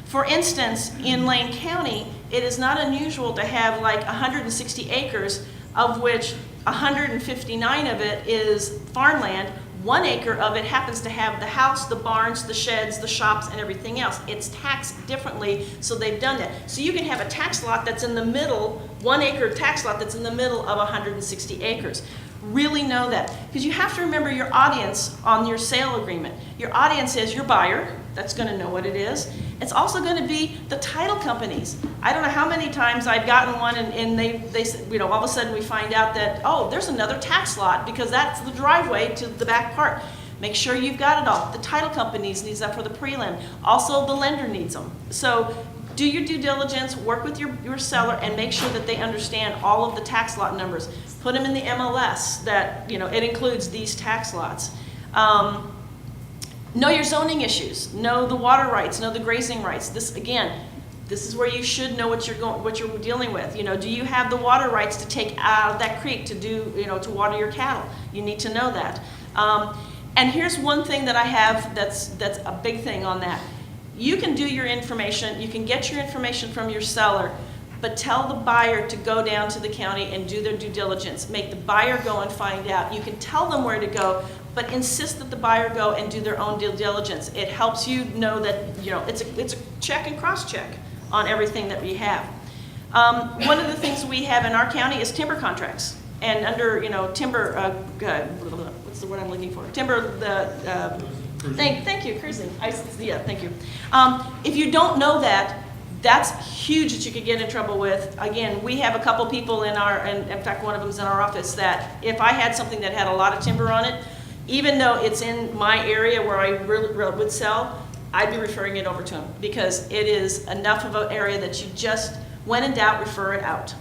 For instance, in Lane County, it is not unusual to have like 160 acres, of which 159 of it is farmland, 1 acre of it happens to have the house, the barns, the sheds, the shops, and everything else. It's taxed differently, so they've done that. So you can have a tax lot that's in the middle, 1 acre tax lot that's in the middle of 160 acres. Really know that, because you have to remember your audience on your sale agreement. Your audience is your buyer, that's going to know what it is. It's also going to be the title companies. I don't know how many times I've gotten one and they you know, all of a sudden we find out that, oh, there's another tax lot because that's the driveway to the back part. Make sure you've got it all. The title companies needs that for the prelim. Also, the lender needs them. So do your due diligence, work with your seller, and make sure that they understand all of the tax lot numbers. Put them in the MLS that, you know, it includes these tax lots. Know your zoning issues. Know the water rights. Know the grazing rights. This, again, this is where you should know what you're dealing with. You know, do you have the water rights to take out of that creek to do, you know, to water your cattle? You need to know that. And here's one thing that I have that's a big thing on that. You can do your information, you can get your information from your seller, but tell the buyer to go down to the county and do their due diligence. Make the buyer go and find out. You can tell them where to go, but insist that the buyer go and do their own due diligence. It helps you know that, you know, it's a check and cross-check on everything that we have. One of the things we have in our county is timber contracts. And under, you know, timber, what's the word I'm looking for? Timber, thank you, cruising. Yeah, thank you. If you don't know that, that's huge that you could get in trouble with. Again, we have a couple people in in fact, one of them's in our office, that if I had something that had a lot of timber on it, even though it's in my area where I really would sell, I'd be referring it over to him because it is enough of an area that you just, when in doubt, refer it out.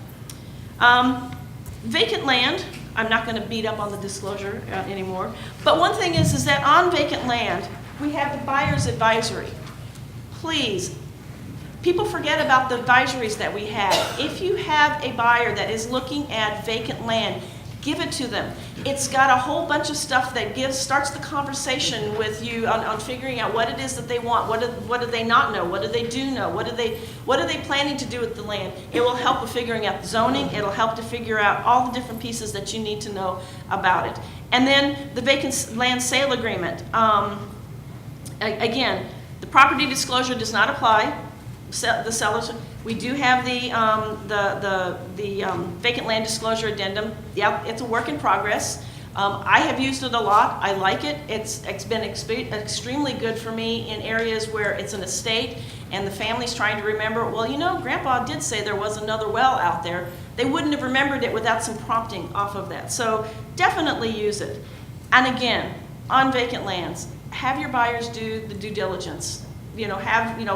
Vacant land, I'm not going to beat up on the disclosure anymore, but one thing is that on vacant land, we have the buyer's advisory. Please, people forget about the advisories that we have. If you have a buyer that is looking at vacant land, give it to them. It's got a whole bunch of stuff that starts the conversation with you on figuring out what it is that they want. What do they not know? What do they do know? What are they planning to do with the land? It will help with figuring out the zoning. It'll help to figure out all the different pieces that you need to know about it. And then the vacant land sale agreement. Again, the property disclosure does not apply. The sellers, we do have the vacant land disclosure addendum. Yeah, it's a work in progress. I have used it a lot. I like it. It's been extremely good for me in areas where it's an estate and the family's trying to remember, well, you know, Grandpa did say there was another well out there. They wouldn't have remembered it without some prompting off of that. So definitely use it. And again, on vacant lands, have your buyers do the due diligence. You know,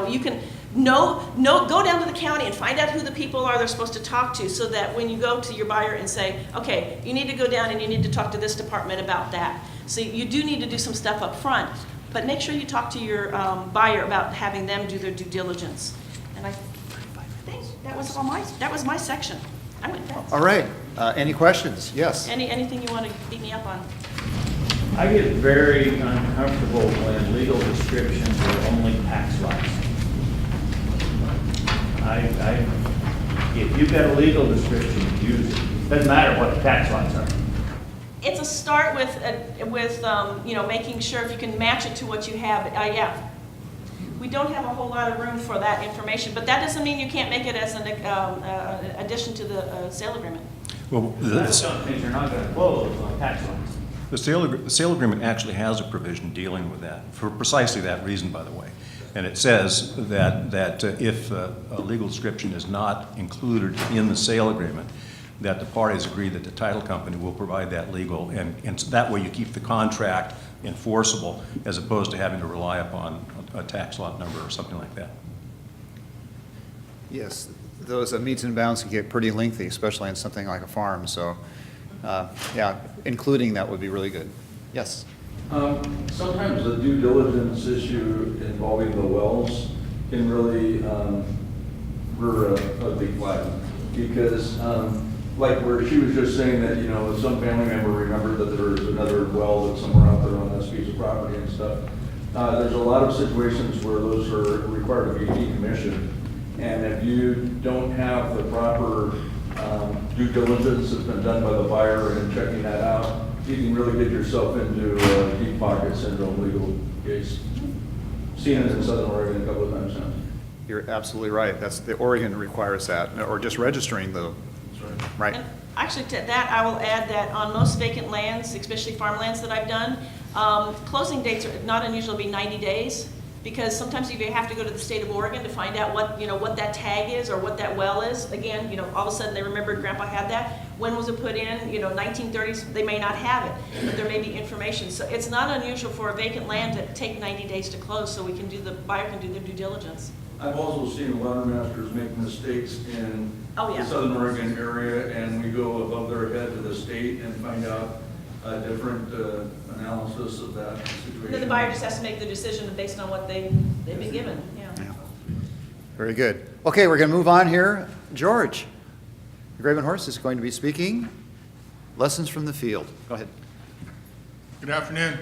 you can go down to the county and find out who the people are they're supposed to talk to, so that when you go to your buyer and say, okay, you need to go down and you need to talk to this department about that. So you do need to do some stuff up front, but make sure you talk to your buyer about having them do their due diligence. And I think that was my section. I went fast. All right. Any questions? Yes. Anything you want to beat me up on? I get very uncomfortable when legal descriptions are only tax lots. If you've got a legal description, use it. Doesn't matter what the tax lots are. It's a start with you know, making sure if you can match it to what you have. Yeah, we don't have a whole lot of room for that information, but that doesn't mean you can't make it as an addition to the sale agreement. Well, That's companies are not going to close on tax lots. the sale agreement actually has a provision dealing with that, for precisely that reason, by the way. And it says that if a legal description is not included in the sale agreement, that the parties agree that the title company will provide that legal, and that way you keep the contract enforceable as opposed to having to rely upon a tax lot number or something like that. Yes, those meets and bounds can get pretty lengthy, especially in something like a farm. So, yeah, including that would be really good. Yes. Sometimes the due diligence issue involving the wells can really rear a big flag, because like where she was just saying that, you know, some family member remembered that there was another well that's somewhere out there on this piece of property and stuff. There's a lot of situations where those are required to be decommissioned, and if you don't have the proper due diligence has been done by the buyer and checking that out, you can really get yourself into deep pocket syndrome legal case. Seen it in Southern Oregon a couple of times now. You're absolutely right. That's, the Oregon requires that, or just registering the, right. And actually, to that, I will add that on most vacant lands, especially farmlands that I've done, closing dates are not unusual to be 90 days, because sometimes you have to go to the state of Oregon to find out what, what that tag is or what that well is. Again, all of a sudden they remembered Grandpa had that. When was it put in? 1930s, they may not have it, but there may be information. So it's not unusual for a vacant land to take 90 days to close, so the buyer can do their due diligence. I've also seen a lot of masters make mistakes in Oh, yeah. the Southern Oregon area, and we go above their head to the state and find out a different analysis of that situation. And then the buyer just has to make the decision based on what they've been given, yeah. Yeah. Very good. Okay, we're going to move on here. George, the Graven Horse is going to be speaking. Lessons from the field. Go ahead. Good afternoon.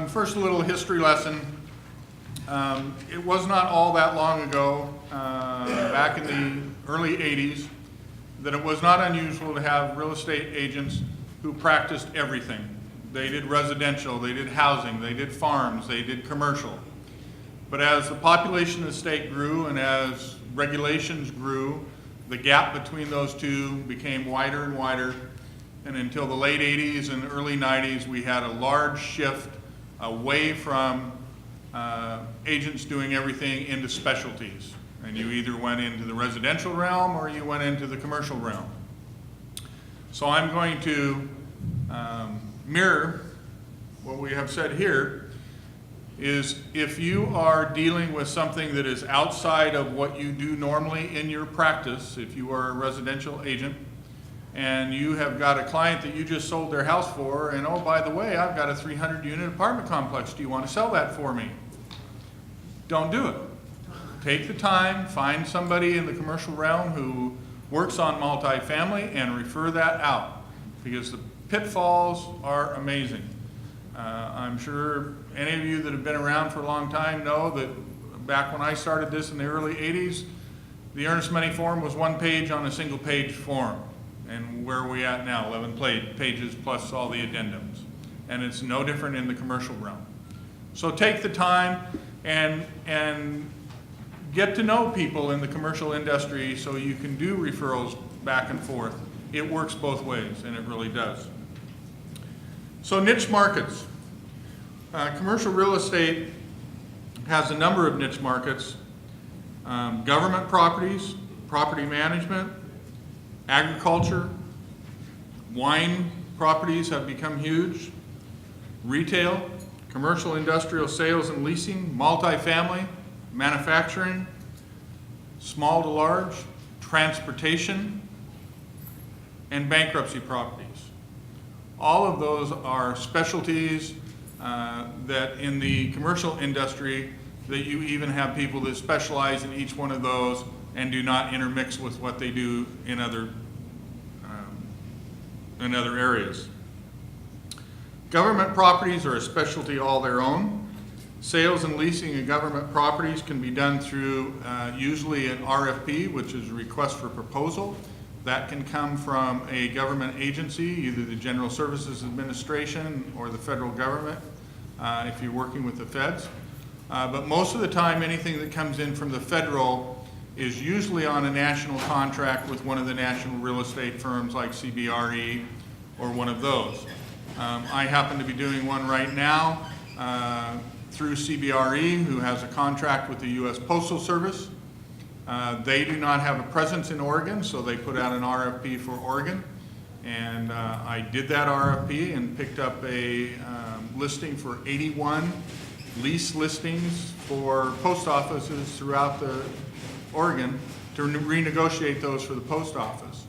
First, a little history lesson. It was not all that long ago, back in the early 80s, that it was not unusual to have real estate agents who practiced everything. They did residential, they did housing, they did farms, they did commercial. But as the population of the state grew and as regulations grew, the gap between those two became wider and wider. And until the late 80s and early 90s, we had a large shift away from agents doing everything into specialties. And you either went into the residential realm or you went into the commercial realm. So I'm going to mirror what we have said here, is if you are dealing with something that is outside of what you do normally in your practice, if you are a residential agent, and you have got a client that you just sold their house for, and oh, by the way, I've got a 300-unit apartment complex, do you want to sell that for me? Don't do it. Take the time, find somebody in the commercial realm who works on multifamily and refer that out, because the pitfalls are amazing. I'm sure any of you that have been around for a long time know that back when I started this in the early 80s, the earnest money form was one page on a single page form. And where are we at now? 11 pages plus all the addendums. And it's no different in the commercial realm. So take the time and get to know people in the commercial industry so you can do referrals back and forth. It works both ways, and it really does. So niche markets. Commercial real estate has a number of niche markets. Government properties, property management, agriculture, wine properties have become huge. Retail, commercial industrial sales and leasing, multifamily, manufacturing, small to large, transportation, and bankruptcy properties. All of those are specialties that in the commercial industry that you even have people that specialize in each one of those and do not intermix with what they do in other areas. Government properties are a specialty all their own. Sales and leasing of government properties can be done through usually an RFP, which is a request for proposal. That can come from a government agency, either the General Services Administration or the federal government, if you're working with the feds. But most of the time, anything that comes in from the federal is usually on a national contract with one of the national real estate firms like CBRE or one of those. I happen to be doing one right now through CBRE, who has a contract with the U.S. Postal Service. They do not have a presence in Oregon, so they put out an RFP for Oregon. And I did that RFP and picked up a listing for 81 lease listings for post offices throughout the Oregon to renegotiate those for the post office.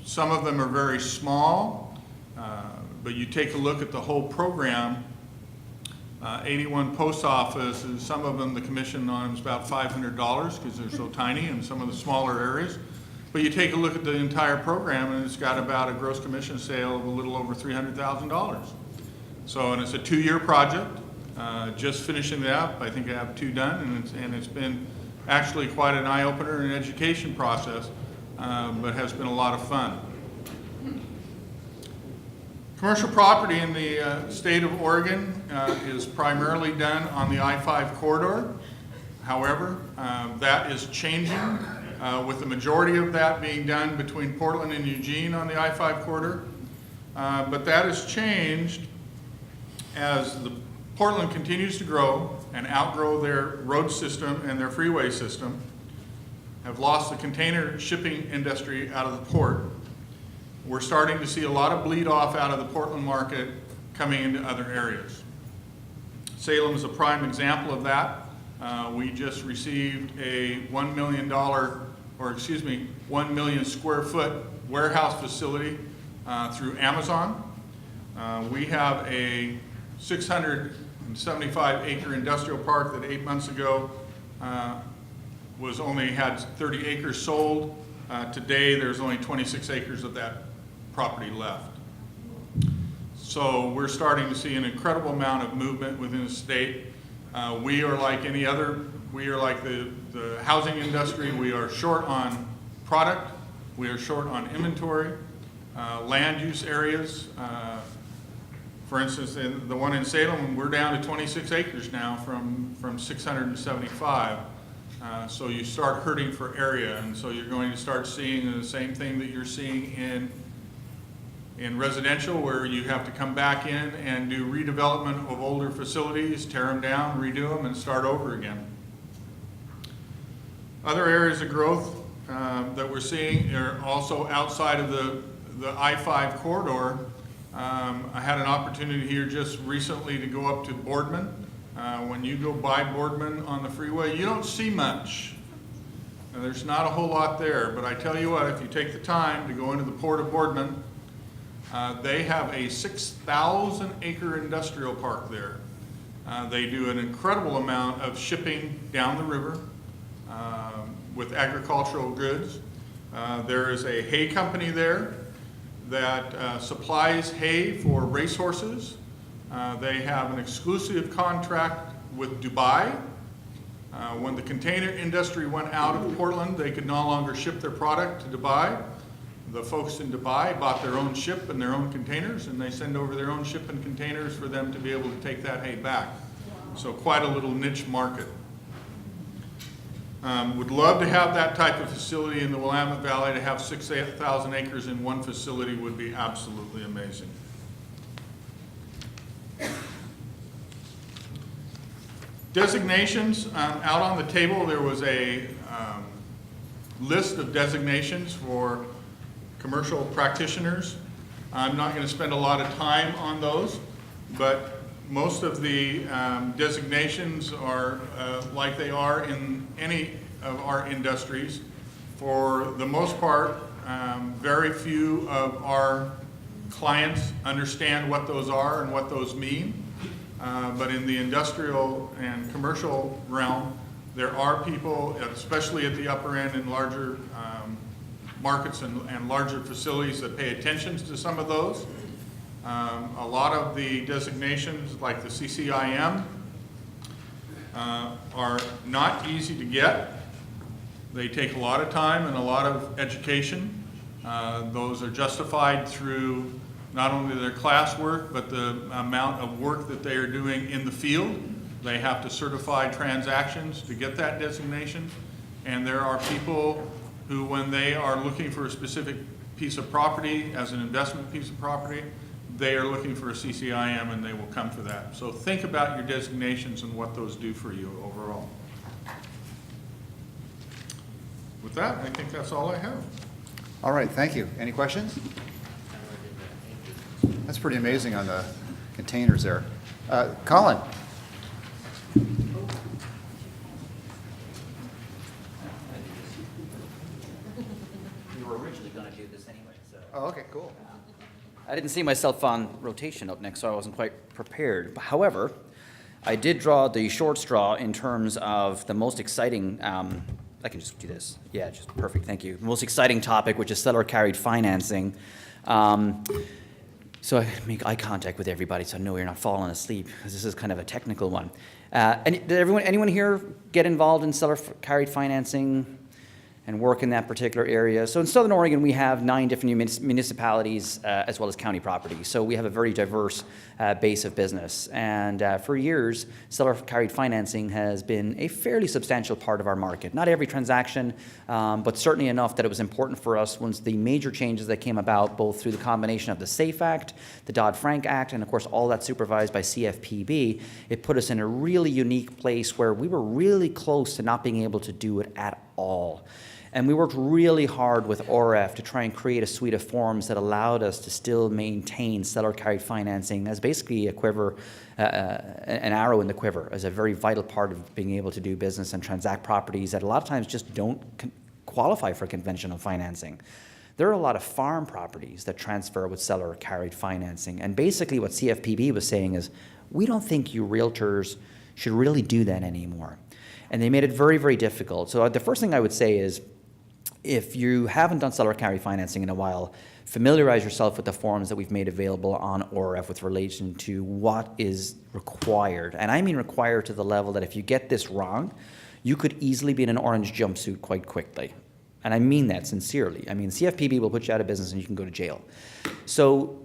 Some of them are very small, but you take a look at the whole program. 81 post offices, some of them the commission on them is about $500 because they're so tiny in some of the smaller areas. But you take a look at the entire program and it's got about a gross commission sale of a little over $300,000. So, and it's a 2-year project, just finishing it up. I think I have 2 done, and it's been actually quite an eye-opener and an education process. but has been a lot of fun. Commercial property in the state of Oregon is primarily done on the I-5 corridor. However, that is changing, with the majority of that being done between Portland and Eugene on the I-5 corridor. But that has changed as Portland continues to grow and outgrow their road system and their freeway system, have lost the container shipping industry out of the port. We're starting to see a lot of bleed off out of the Portland market coming into other areas. Salem is a prime example of that. We just received a $1 million square foot warehouse facility through Amazon. We have a 675 acre industrial park that 8 months ago had 30 acres sold. Today there's only 26 acres of that property left. So we're starting to see an incredible amount of movement within the state. We are like any other, we are like the housing industry. We are short on product, we are short on inventory, land use areas. For instance, in the one in Salem, we're down to 26 acres now from 675. So you start hurting for area, and so you're going to start seeing the same thing that you're seeing in residential, where you have to come back in and do redevelopment of older facilities, tear them down, redo them, and start over again. Other areas of growth that we're seeing are also outside of the I-5 corridor. I had an opportunity here just recently to go up to Boardman. When you go by Boardman on the freeway, you don't see much. And there's not a whole lot there, but I tell you what, if you take the time to go into the port of Boardman, they have a 6,000 acre industrial park there. They do an incredible amount of shipping down the river with agricultural goods. There is a hay company there that supplies hay for racehorses. They have an exclusive contract with Dubai. When the container industry went out of Portland, they could no longer ship their product to Dubai. The folks in Dubai bought their own ship and their own containers, and they send over their own ship and containers for them to be able to take that hay back. So quite a little niche market. Would love to have that type of facility in the Willamette Valley. To have 6,000 acres in one facility would be absolutely amazing. Designations, out on the table there was a list of designations for commercial practitioners. I'm not going to spend a lot of time on those, but most of the designations are like they are in any of our industries. For the most part, very few of our clients understand what those are and what those mean. But in the industrial and commercial realm, there are people, especially at the upper end in larger markets and larger facilities, that pay attention to some of those. A lot of the designations, like the CCIM, are not easy to get. They take a lot of time and a lot of education. Those are justified through not only their classwork, but the amount of work that they are doing in the field. They have to certify transactions to get that designation. And there are people who, when they are looking for a specific piece of property as an investment piece of property, they are looking for a CCIM and they will come for that. So think about your designations and what those do for you overall. With that, I think that's all I have. All right, thank you. Any questions? That's pretty amazing on the containers there. Colin? We were originally going to do this anyway, so. Oh, okay, cool. I didn't see myself on rotation up next, so I wasn't quite prepared. However, I did draw the short straw in terms of the most exciting, I can just do this. Yeah, just perfect, thank you. The most exciting topic, which is seller-carried financing. So I make eye contact with everybody so I know you're not falling asleep, because this is kind of a technical one. Did anyone here get involved in seller-carried financing and work in that particular area. So in Southern Oregon, we have 9 different municipalities as well as county properties. So we have a very diverse base of business. And for years, seller-carried financing has been a fairly substantial part of our market. Not every transaction, but certainly enough that it was important for us once the major changes that came about, both through the combination of the SAFE Act, the Dodd-Frank Act, and of course all that supervised by CFPB, it put us in a really unique place where we were really close to not being able to do it at all. And we worked really hard with Oref to try and create a suite of forms that allowed us to still maintain seller-carried financing as basically a quiver, an arrow in the quiver, as a very vital part of being able to do business and transact properties that a lot of times just don't qualify for conventional financing. There are a lot of farm properties that transfer with seller-carried financing. And basically what CFPB was saying is, we don't think you realtors should really do that anymore. And they made it very, very difficult. So the first thing I would say is, if you haven't done seller-carried financing in a while, familiarize yourself with the forms that we've made available on Oref with relation to what is required. And I mean required to the level that if you get this wrong, you could easily be in an orange jumpsuit quite quickly. And I mean that sincerely. I mean, CFPB will put you out of business and you can go to jail. So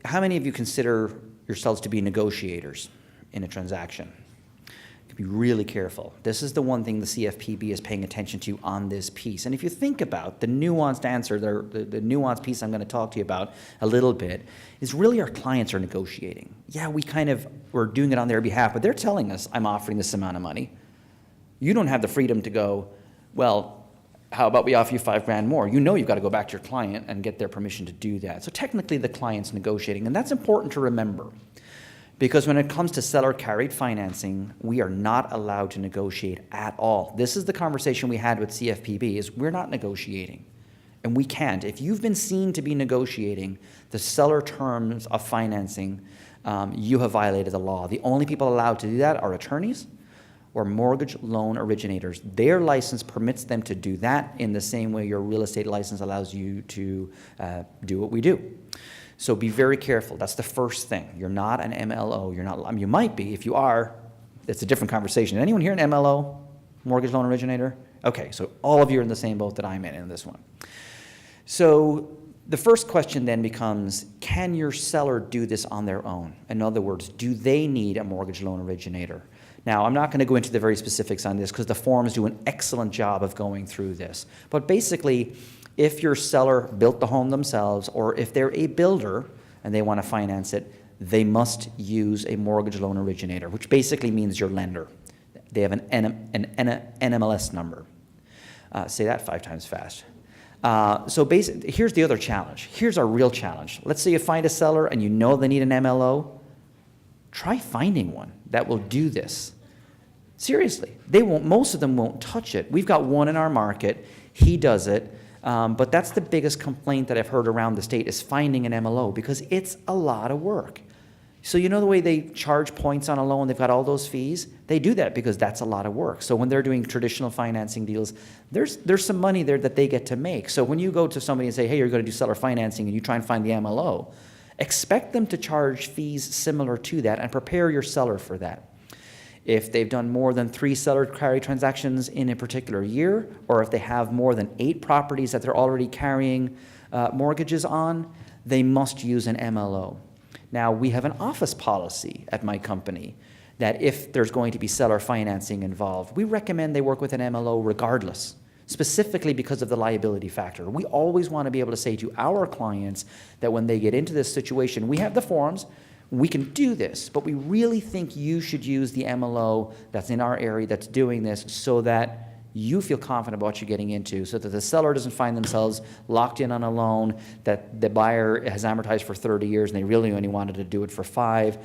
how many of you consider yourselves to be negotiators in a transaction? Be really careful. This is the one thing the CFPB is paying attention to on this piece. And if you think about the nuanced answer, the nuanced piece I'm going to talk to you about a little bit, is really our clients are negotiating. Yeah, we're doing it on their behalf, but they're telling us, I'm offering this amount of money. You don't have the freedom to go, well, how about we offer you $5,000 more? You know you've got to go back to your client and get their permission to do that. So technically the client's negotiating, and that's important to remember. Because when it comes to seller-carried financing, we are not allowed to negotiate at all. This is the conversation we had with CFPB, is we're not negotiating. And we can't. If you've been seen to be negotiating the seller terms of financing, you have violated the law. The only people allowed to do that are attorneys or mortgage loan originators. Their license permits them to do that in the same way your real estate license allows you to do what we do. So be very careful. That's the first thing. You're not an MLO. You're not. I mean, you might be. If you are, it's a different conversation. Anyone here an MLO, mortgage loan originator? Okay, so all of you are in the same boat that I'm in this one. So the first question then becomes, can your seller do this on their own? In other words, do they need a mortgage loan originator? Now, I'm not going to go into the very specifics on this because the forms do an excellent job of going through this. But basically, if your seller built the home themselves, or if they're a builder and they want to finance it, they must use a mortgage loan originator, which basically means your lender. They have an NMLS number. Say that 5 times fast. So basically, here's the other challenge. Here's our real challenge. Let's say you find a seller and you know they need an MLO. Try finding one that will do this. Seriously, most of them won't touch it. We've got one in our market. He does it. But that's the biggest complaint that I've heard around the state, is finding an MLO, because it's a lot of work. So you know the way they charge points on a loan, they've got all those fees? They do that because that's a lot of work. So when they're doing traditional financing deals, there's some money there that they get to make. So when you go to somebody and say, hey, you're going to do seller financing, and you try and find the MLO, expect them to charge fees similar to that and prepare your seller for that. If they've done more than 3 seller-carried transactions in a particular year, or if they have more than 8 properties that they're already carrying mortgages on, they must use an MLO. Now, we have an office policy at my company that if there's going to be seller financing involved, we recommend they work with an MLO regardless, specifically because of the liability factor. We always want to be able to say to our clients that when they get into this situation, we have the forms, we can do this, but we really think you should use the MLO that's in our area that's doing this, so that you feel confident about what you're getting into, so that the seller doesn't find themselves locked in on a loan that the buyer has amortized for 30 years and they really only wanted to do it for 5.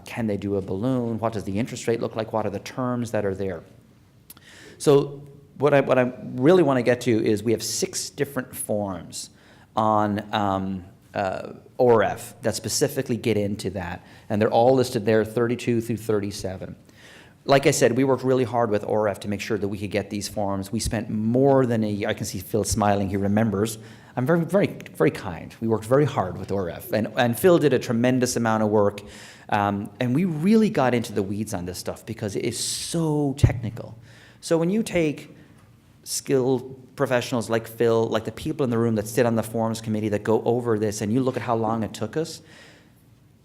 Can they do a balloon? What does the interest rate look like? What are the terms that are there? So what I really want to get to is we have 6 different forms on Oref that specifically get into that, and they're all listed there, 32 through 37. Like I said, we worked really hard with Oref to make sure that we could get these forms. We spent more than a year. I can see Phil smiling, he remembers. I'm very, very, very kind. We worked very hard with Oref, and Phil did a tremendous amount of work, and we really got into the weeds on this stuff because it is so technical. So when you take skilled professionals like Phil, like the people in the room that sit on the forms committee that go over this, and you look at how long it took us,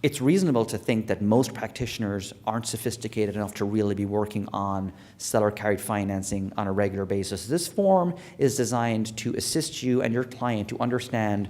it's reasonable to think that most practitioners aren't sophisticated enough to really be working on seller carried financing on a regular basis. This form is designed to assist you and your client to understand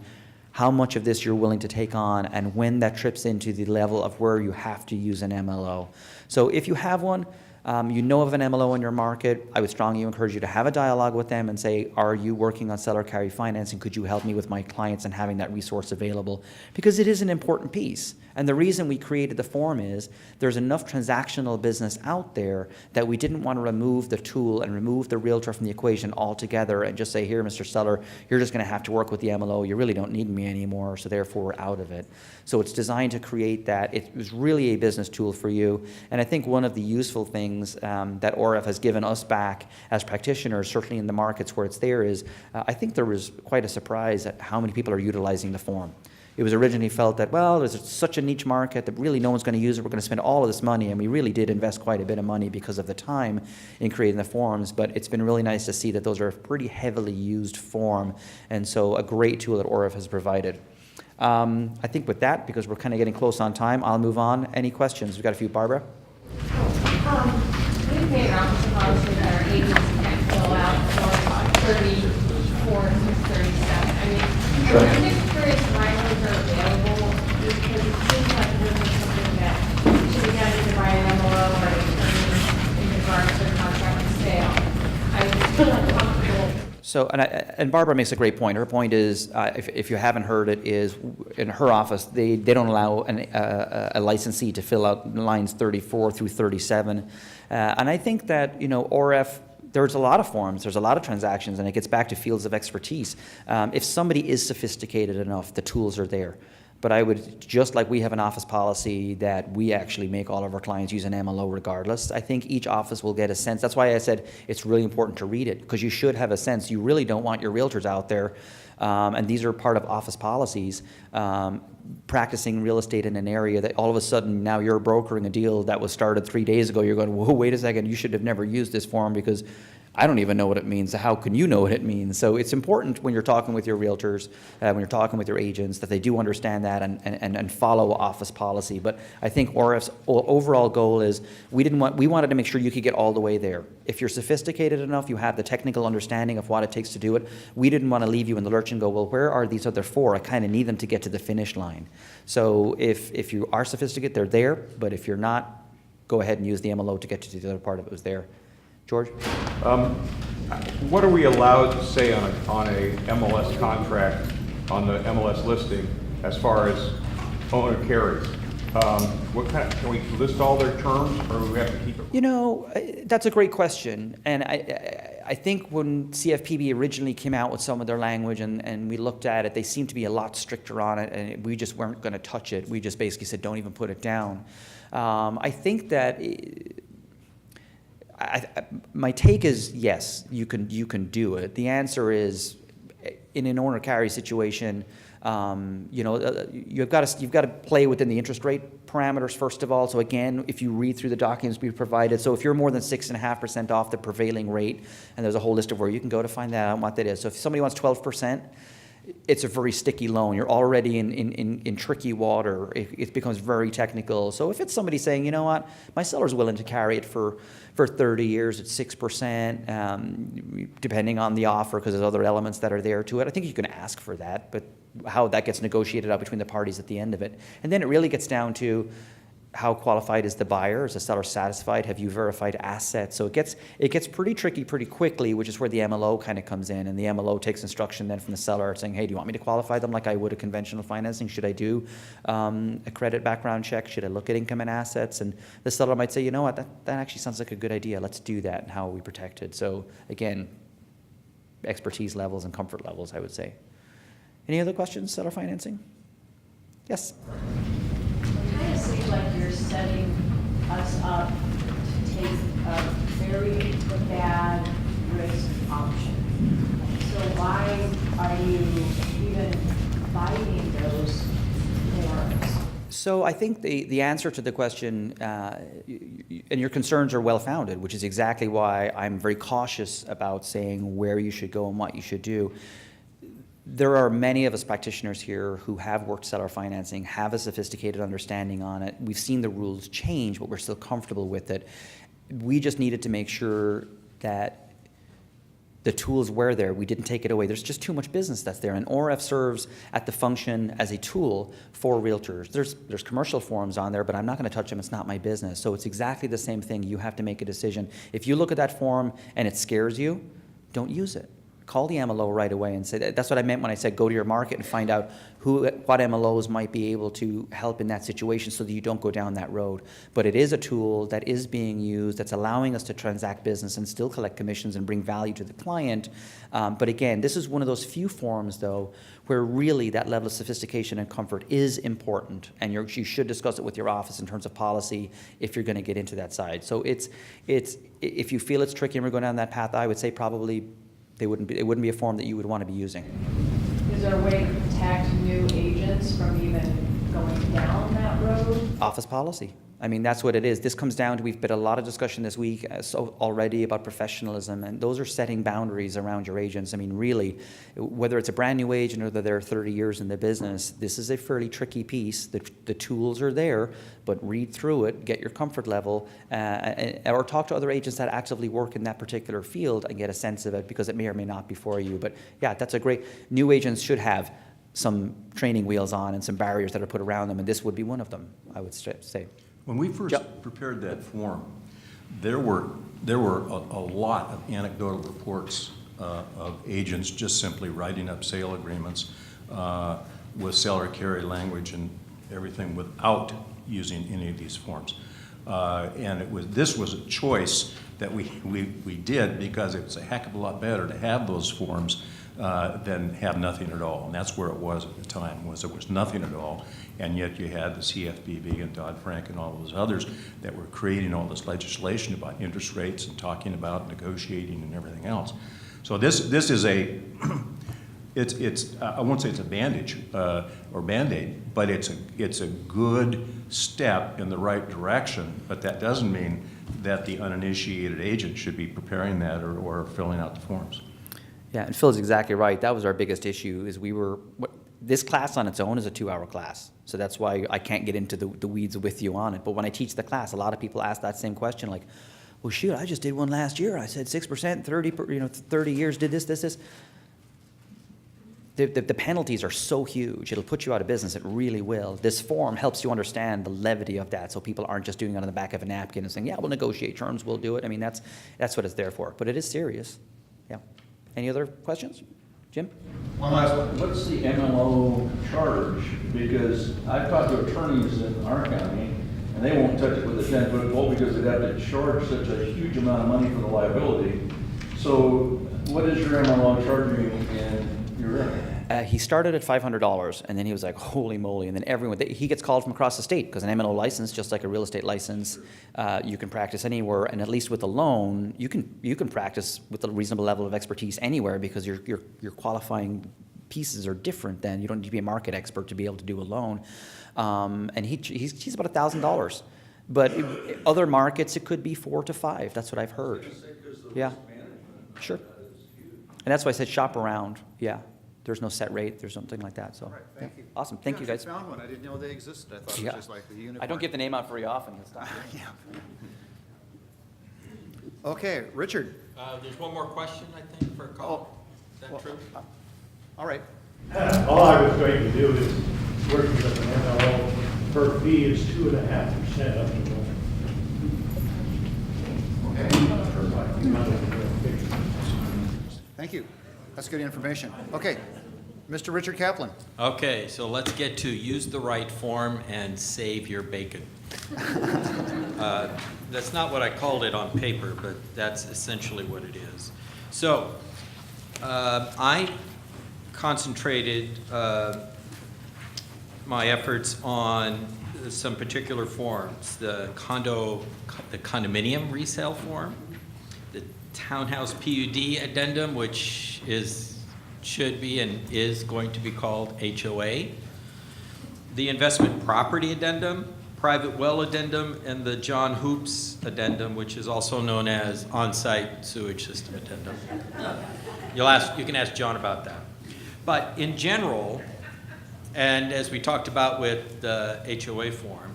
how much of this you're willing to take on and when that trips into the level of where you have to use an MLO. So if you have one, you know of an MLO in your market, I would strongly encourage you to have a dialogue with them and say, are you working on seller carry financing? Could you help me with my clients and having that resource available? Because it is an important piece. And the reason we created the form is there's enough transactional business out there that we didn't want to remove the tool and remove the realtor from the equation altogether and just say, here, Mr. Seller, you're just going to have to work with the MLO. You really don't need me anymore, so therefore we're out of it. So it's designed to create that. It was really a business tool for you. And I think one of the useful things that Oref has given us back as practitioners, certainly in the markets where it's there, is I think there was quite a surprise at how many people are utilizing the form. It was originally felt that, well, there's such a niche market that really no one's going to use it. We're going to spend all of this money, and we really did invest quite a bit of money because of the time in creating the forms, but it's been really nice to see that those are a pretty heavily used form, and so a great tool that Oref has provided. I think with that, because we're kind of getting close on time, I'll move on. Any questions? We've got a few. Barbara? We've made an office policy that our agents can't fill out for 34 to 37. I mean, I'm just curious why those are available, because it seems like this is something that should be done either by an MLO or an attorney in regards to a contract of sale. I just feel uncomfortable. So, and Barbara makes a great point. Her point is, if you haven't heard it, is in her office, they don't allow a licensee to fill out lines 34 through 37. And I think that, Oref, there's a lot of forms, there's a lot of transactions, and it gets back to fields of expertise. If somebody is sophisticated enough, the tools are there. But I would, just like we have an office policy that we actually make all of our clients use an MLO regardless, I think each office will get a sense. That's why I said it's really important to read it, because you should have a sense. You really don't want your realtors out there, and these are part of office policies, practicing real estate in an area that all of a sudden now you're brokering a deal that was started 3 days ago. You're going, whoa, wait a second, you should have never used this form because I don't even know what it means. So how can you know what it means? So it's important when you're talking with your realtors, when you're talking with your agents, that they do understand that and follow office policy. But I think Oref's overall goal is we wanted to make sure you could get all the way there. If you're sophisticated enough, you have the technical understanding of what it takes to do it. We didn't want to leave you in the lurch and go, well, where are these other four? I kind of need them to get to the finish line. So if you are sophisticated, they're there. But if you're not, go ahead and use the MLO to get to the other part of it was there. George? What are we allowed to say on a MLS contract, on the MLS listing, as far as owner carries? What kind of, can we list all their terms, or do we have to keep it? That's a great question. And I think when CFPB originally came out with some of their language and we looked at it, they seemed to be a lot stricter on it, and we just weren't going to touch it. We just basically said, don't even put it down. I think that my take is yes, you can do it. The answer is, in an owner carry situation, you've got to play within the interest rate parameters first of all. So again, if you read through the documents we've provided, so if you're more than 6.5% off the prevailing rate, and there's a whole list of where you can go to find that out what that is. So if somebody wants 12%. It's a very sticky loan. You're already in tricky water. It becomes very technical. So if it's somebody saying, you know what, my seller's willing to carry it for 30 years at 6%, depending on the offer, because there's other elements that are there to it, I think you can ask for that, but how that gets negotiated out between the parties at the end of it. And then it really gets down to how qualified is the buyer? Is the seller satisfied? Have you verified assets? So it gets pretty tricky pretty quickly, which is where the MLO kind of comes in. And the MLO takes instruction then from the seller saying, hey, do you want me to qualify them like I would a conventional financing? Should I do a credit background check? Should I look at income and assets? And the seller might say, you know what, that actually sounds like a good idea. Let's do that. And how are we protected? So again, expertise levels and comfort levels, I would say. Any other questions, seller financing? Yes? It kind of seems like you're setting us up to take a very bad risk option. So why are you even fighting those forms? So I think the answer to the question, and your concerns are well-founded, which is exactly why I'm very cautious about saying where you should go and what you should do. There are many of us practitioners here who have worked seller financing, have a sophisticated understanding on it. We've seen the rules change, but we're still comfortable with it. We just needed to make sure that the tools were there. We didn't take it away. There's just too much business that's there. And Oref serves at the function as a tool for realtors. There's commercial forms on there, but I'm not going to touch them. It's not my business. So it's exactly the same thing. You have to make a decision. If you look at that form and it scares you, don't use it. Call the MLO right away and say that. That's what I meant when I said go to your market and find out what MLOs might be able to help in that situation so that you don't go down that road. But it is a tool that is being used, that's allowing us to transact business and still collect commissions and bring value to the client. But again, this is one of those few forms, though, where really that level of sophistication and comfort is important, and you should discuss it with your office in terms of policy if you're going to get into that side. So it's if you feel it's tricky and we're going down that path, I would say probably it wouldn't be a form that you would want to be using. Is there a way to protect new agents from even going down that road? Office policy. I mean, that's what it is. This comes down to, we've been a lot of discussion this week already about professionalism, and those are setting boundaries around your agents. I mean, really, whether it's a brand new agent or whether they're 30 years in the business, this is a fairly tricky piece. The tools are there, but read through it, get your comfort level, or talk to other agents that actively work in that particular field and get a sense of it, because it may or may not be for you. But yeah, that's a great, new agents should have some training wheels on and some barriers that are put around them, and this would be one of them, I would say. When we first prepared that form, there were a lot of anecdotal reports of agents just simply writing up sale agreements with seller carry language and everything without using any of these forms. And this was a choice that we did because it was a heck of a lot better to have those forms than have nothing at all. And that's where it was at the time, was there was nothing at all. And yet you had the CFPB and Dodd-Frank and all those others that were creating all this legislation about interest rates and talking about negotiating and everything else. So this is it's I won't say it's a bandage or Band-Aid, but it's a good step in the right direction. But that doesn't mean that the uninitiated agent should be preparing that or filling out the forms. Yeah, and Phil's exactly right. That was our biggest issue, is this class on its own is a 2-hour class. So that's why I can't get into the weeds with you on it. But when I teach the class, a lot of people ask that same question, like, well, shoot, I just did one last year. I said 6%, 30 years, did this. The penalties are so huge. It'll put you out of business. It really will. This form helps you understand the levity of that, so people aren't just doing it on the back of a napkin and saying, yeah, we'll negotiate terms, we'll do it. I mean, that's what it's there for. But it is serious. Yeah. Any other questions? Jim? One last one. What's the MLO charge? Because I've talked to attorneys in our county, and they won't touch it with a 10-foot pole because they'd have to charge such a huge amount of money for the liability. So what is your MLO charging in your area? He started at $500, and then he was like, holy moly. And then he gets called from across the state, because an MLO license, just like a real estate license, you can practice anywhere, and at least with a loan, you can practice with a reasonable level of expertise anywhere, because your qualifying pieces are different. Then you don't need to be a market expert to be able to do a loan. And he's about $1,000. But other markets, it could be 4 to 5. That's what I've heard. Yeah, sure. And that's why I said shop around. Yeah. There's no set rate, there's something like that, so. All right, thank you. Awesome, thank you guys. I found one, I didn't know they existed, I thought it was just like the unicorn. I don't give the name out very often this time. Yeah. Okay, Richard. There's one more question, I think, for a call. Is that true? All right. All I was going to do is work with an MLO. Per fee is 2.5% up to Thank you. That's good information. Okay, Mr. Richard Kaplan. Okay, so let's get to use the right form and save your bacon. That's not what I called it on paper, but that's essentially what it is. So I concentrated my efforts on some particular forms, the condominium resale form, the townhouse PUD addendum, which should be and is going to be called HOA, the investment property addendum, private well addendum, and the John Hoops addendum, which is also known as on-site sewage system addendum. You can ask John about that. But in general, and as we talked about with the HOA form,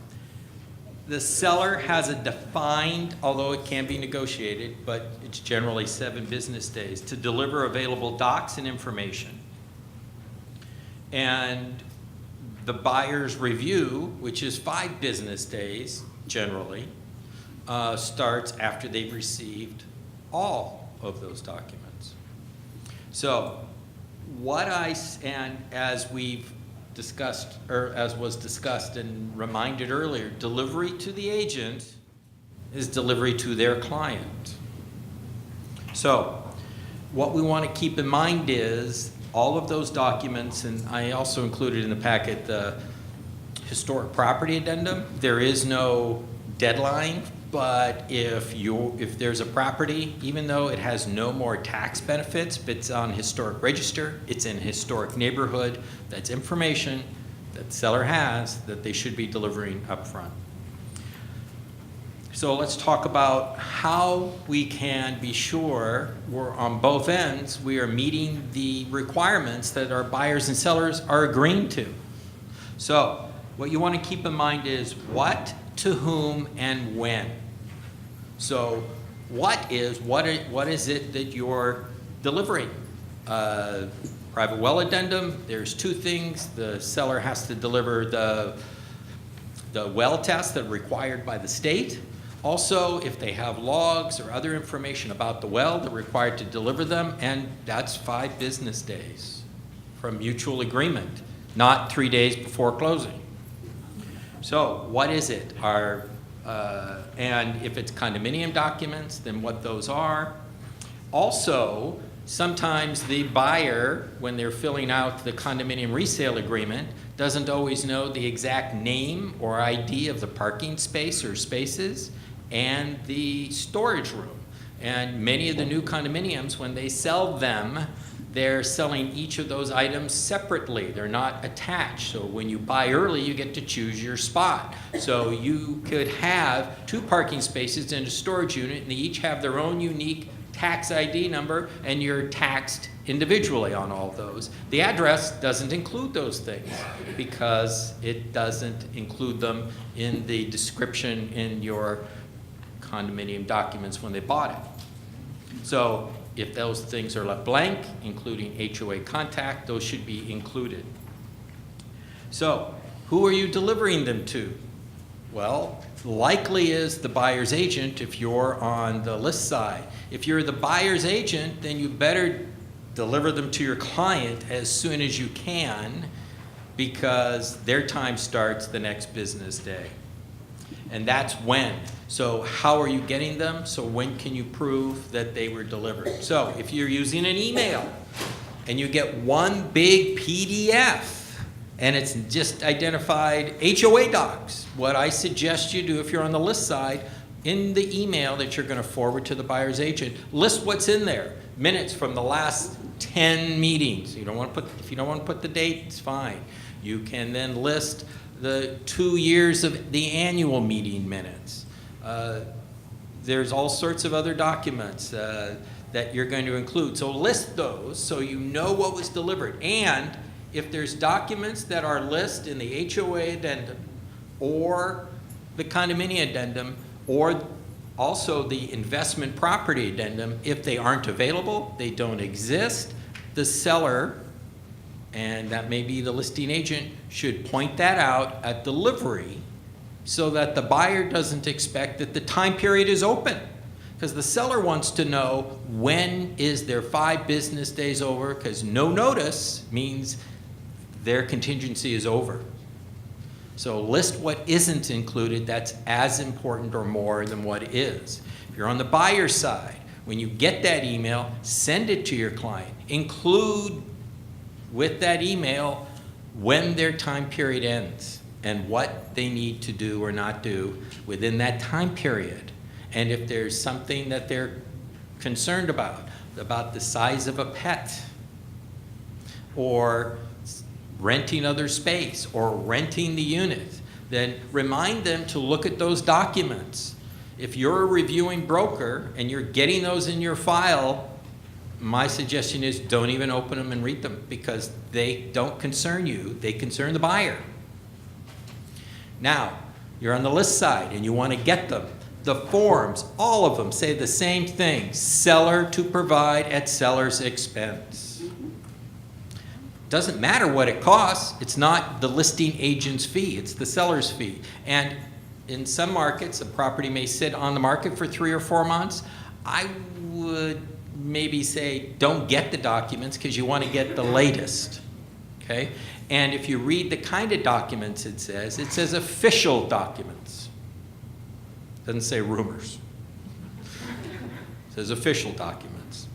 the seller has a defined, although it can be negotiated, but it's generally 7 business days to deliver available docs and information. And the buyer's review, which is 5 business days generally, starts after they've received all of those documents. So and as we've discussed, or as was discussed and reminded earlier, delivery to the agent is delivery to their client. So what we want to keep in mind is all of those documents, and I also included in the packet the historic property addendum. There is no deadline, but if there's a property, even though it has no more tax benefits, but it's on historic register, it's in historic neighborhood, that's information that the seller has that they should be delivering up front. So let's talk about how we can be sure we're on both ends, we are meeting the requirements that our buyers and sellers are agreeing to. So what you want to keep in mind is what, to whom, and when. So what is it that you're delivering? Private well addendum, there's 2 things. The seller has to deliver the well tests that are required by the state. Also, if they have logs or other information about the well, they're required to deliver them, and that's 5 business days from mutual agreement, not 3 days before closing. So what is it? And if it's condominium documents, then what those are. Also, sometimes the buyer, when they're filling out the condominium resale agreement, doesn't always know the exact name or ID of the parking space or spaces and the storage room. And many of the new condominiums, when they sell them, they're selling each of those items separately. They're not attached. So when you buy early, you get to choose your spot. So you could have 2 parking spaces in a storage unit, and they each have their own unique tax ID number, and you're taxed individually on all of those. The address doesn't include those things because it doesn't include them in the description in your condominium documents when they bought it. So if those things are left blank, including HOA contact, those should be included. So who are you delivering them to? Well, likely is the buyer's agent if you're on the list side. If you're the buyer's agent, then you better deliver them to your client as soon as you can, because their time starts the next business day. And that's when. So how are you getting them? So when can you prove that they were delivered? So if you're using an email and you get one big PDF and it's just identified HOA docs, what I suggest you do if you're on the list side, in the email that you're going to forward to the buyer's agent, list what's in there. Minutes from the last 10 meetings. If you don't want to put the date, it's fine. You can then list the 2 years of the annual meeting minutes. There's all sorts of other documents that you're going to include. So list those so you know what was delivered. And if there's documents that are listed in the HOA addendum or the condominium addendum or also the investment property addendum, if they aren't available, they don't exist, the seller, and that may be the listing agent, should point that out at delivery so that the buyer doesn't expect that the time period is open. Because the seller wants to know when is their 5 business days over, because no notice means their contingency is over. So list what isn't included. That's as important or more than what is. If you're on the buyer side, when you get that email, send it to your client. Include with that email when their time period ends and what they need to do or not do within that time period. And if there's something that they're concerned about the size of a pet, or renting other space or renting the unit, then remind them to look at those documents. If you're a reviewing broker and you're getting those in your file, my suggestion is don't even open them and read them, because they don't concern you, they concern the buyer. Now, you're on the list side and you want to get them. The forms, all of them say the same thing: seller to provide at seller's expense. Doesn't matter what it costs, it's not the listing agent's fee, it's the seller's fee. And in some markets, a property may sit on the market for 3 or 4 months. I would maybe say don't get the documents because you want to get the latest, okay? And if you read the kind of documents it says official documents. It doesn't say rumors. It says official documents.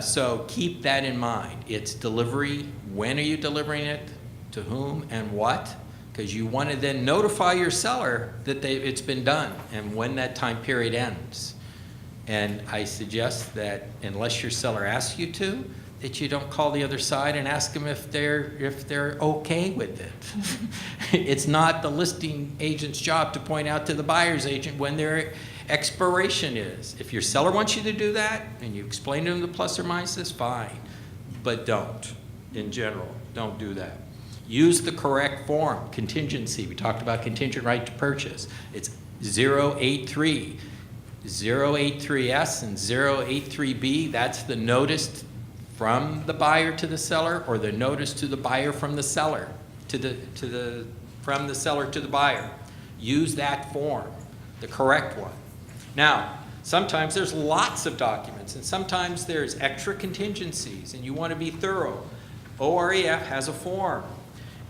So keep that in mind. It's delivery. When are you delivering it? To whom and what? Because you want to then notify your seller that it's been done and when that time period ends. And I suggest that unless your seller asks you to, that you don't call the other side and ask them if they're okay with it. It's not the listing agent's job to point out to the buyer's agent when their expiration is. If your seller wants you to do that and you explain to them the plus or minuses, fine. But don't, in general, don't do that. Use the correct form, contingency. We talked about contingent right to purchase. It's 083. 083S and 083B, that's the notice from the buyer to the seller, or the notice to the buyer from the seller from the seller to the buyer. Use that form, the correct one. Now, sometimes there's lots of documents, and sometimes there's extra contingencies, and you want to be thorough. OREF has a form,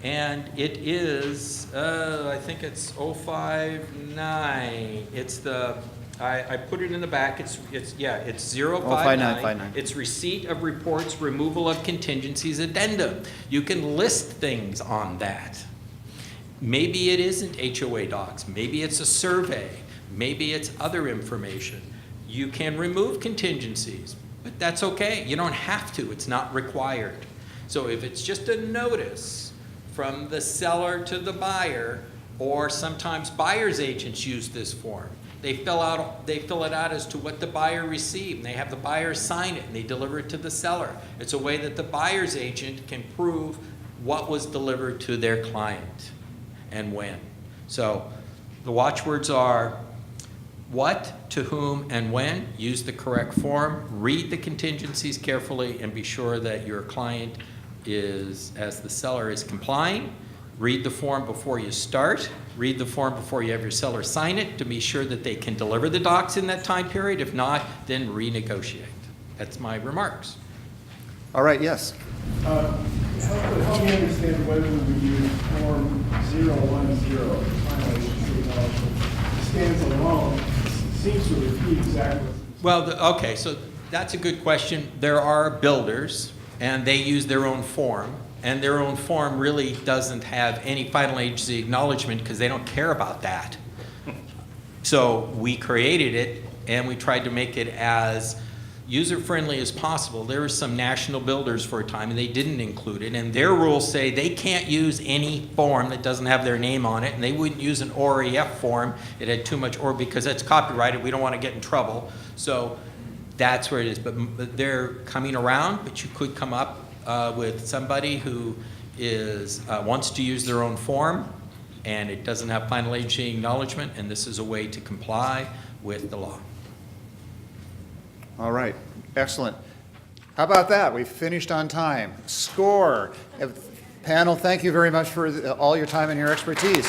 and it is, I think it's 059. It's the I put it in the back. It's 059. 059. It's receipt of reports, removal of contingencies, addendum. You can list things on that. Maybe it isn't HOA docs. Maybe it's a survey. Maybe it's other information. You can remove contingencies, but that's okay. You don't have to. It's not required. So if it's just a notice from the seller to the buyer, or sometimes buyer's agents use this form. They fill it out as to what the buyer received, and they have the buyer sign it, and they deliver it to the seller. It's a way that the buyer's agent can prove what was delivered to their client and when. So the watchwords are what, to whom, and when. Use the correct form. Read the contingencies carefully and be sure that your client is, as the seller, is complying. Read the form before you start. Read the form before you have your seller sign it to be sure that they can deliver the docs in that time period. If not, then renegotiate. That's my remarks. All right, yes. Help me understand whether we use Form 010, final agency acknowledgement, stands alone, seems to repeat exactly. Well, okay, so that's a good question. There are builders, and they use their own form. And their own form really doesn't have any final agency acknowledgement because they don't care about that. So we created it and we tried to make it as user-friendly as possible. There were some national builders for a time and they didn't include it, and their rules say they can't use any form that doesn't have their name on it, and they wouldn't use an OREF form. It had too much or because it's copyrighted, we don't want to get in trouble. So that's where it is, but they're coming around, but you could come up with somebody who wants to use their own form and it doesn't have final agency acknowledgement, and this is a way to comply with the law. All right, excellent. How about that? We've finished on time. Score. Panel, thank you very much for all your time and your expertise.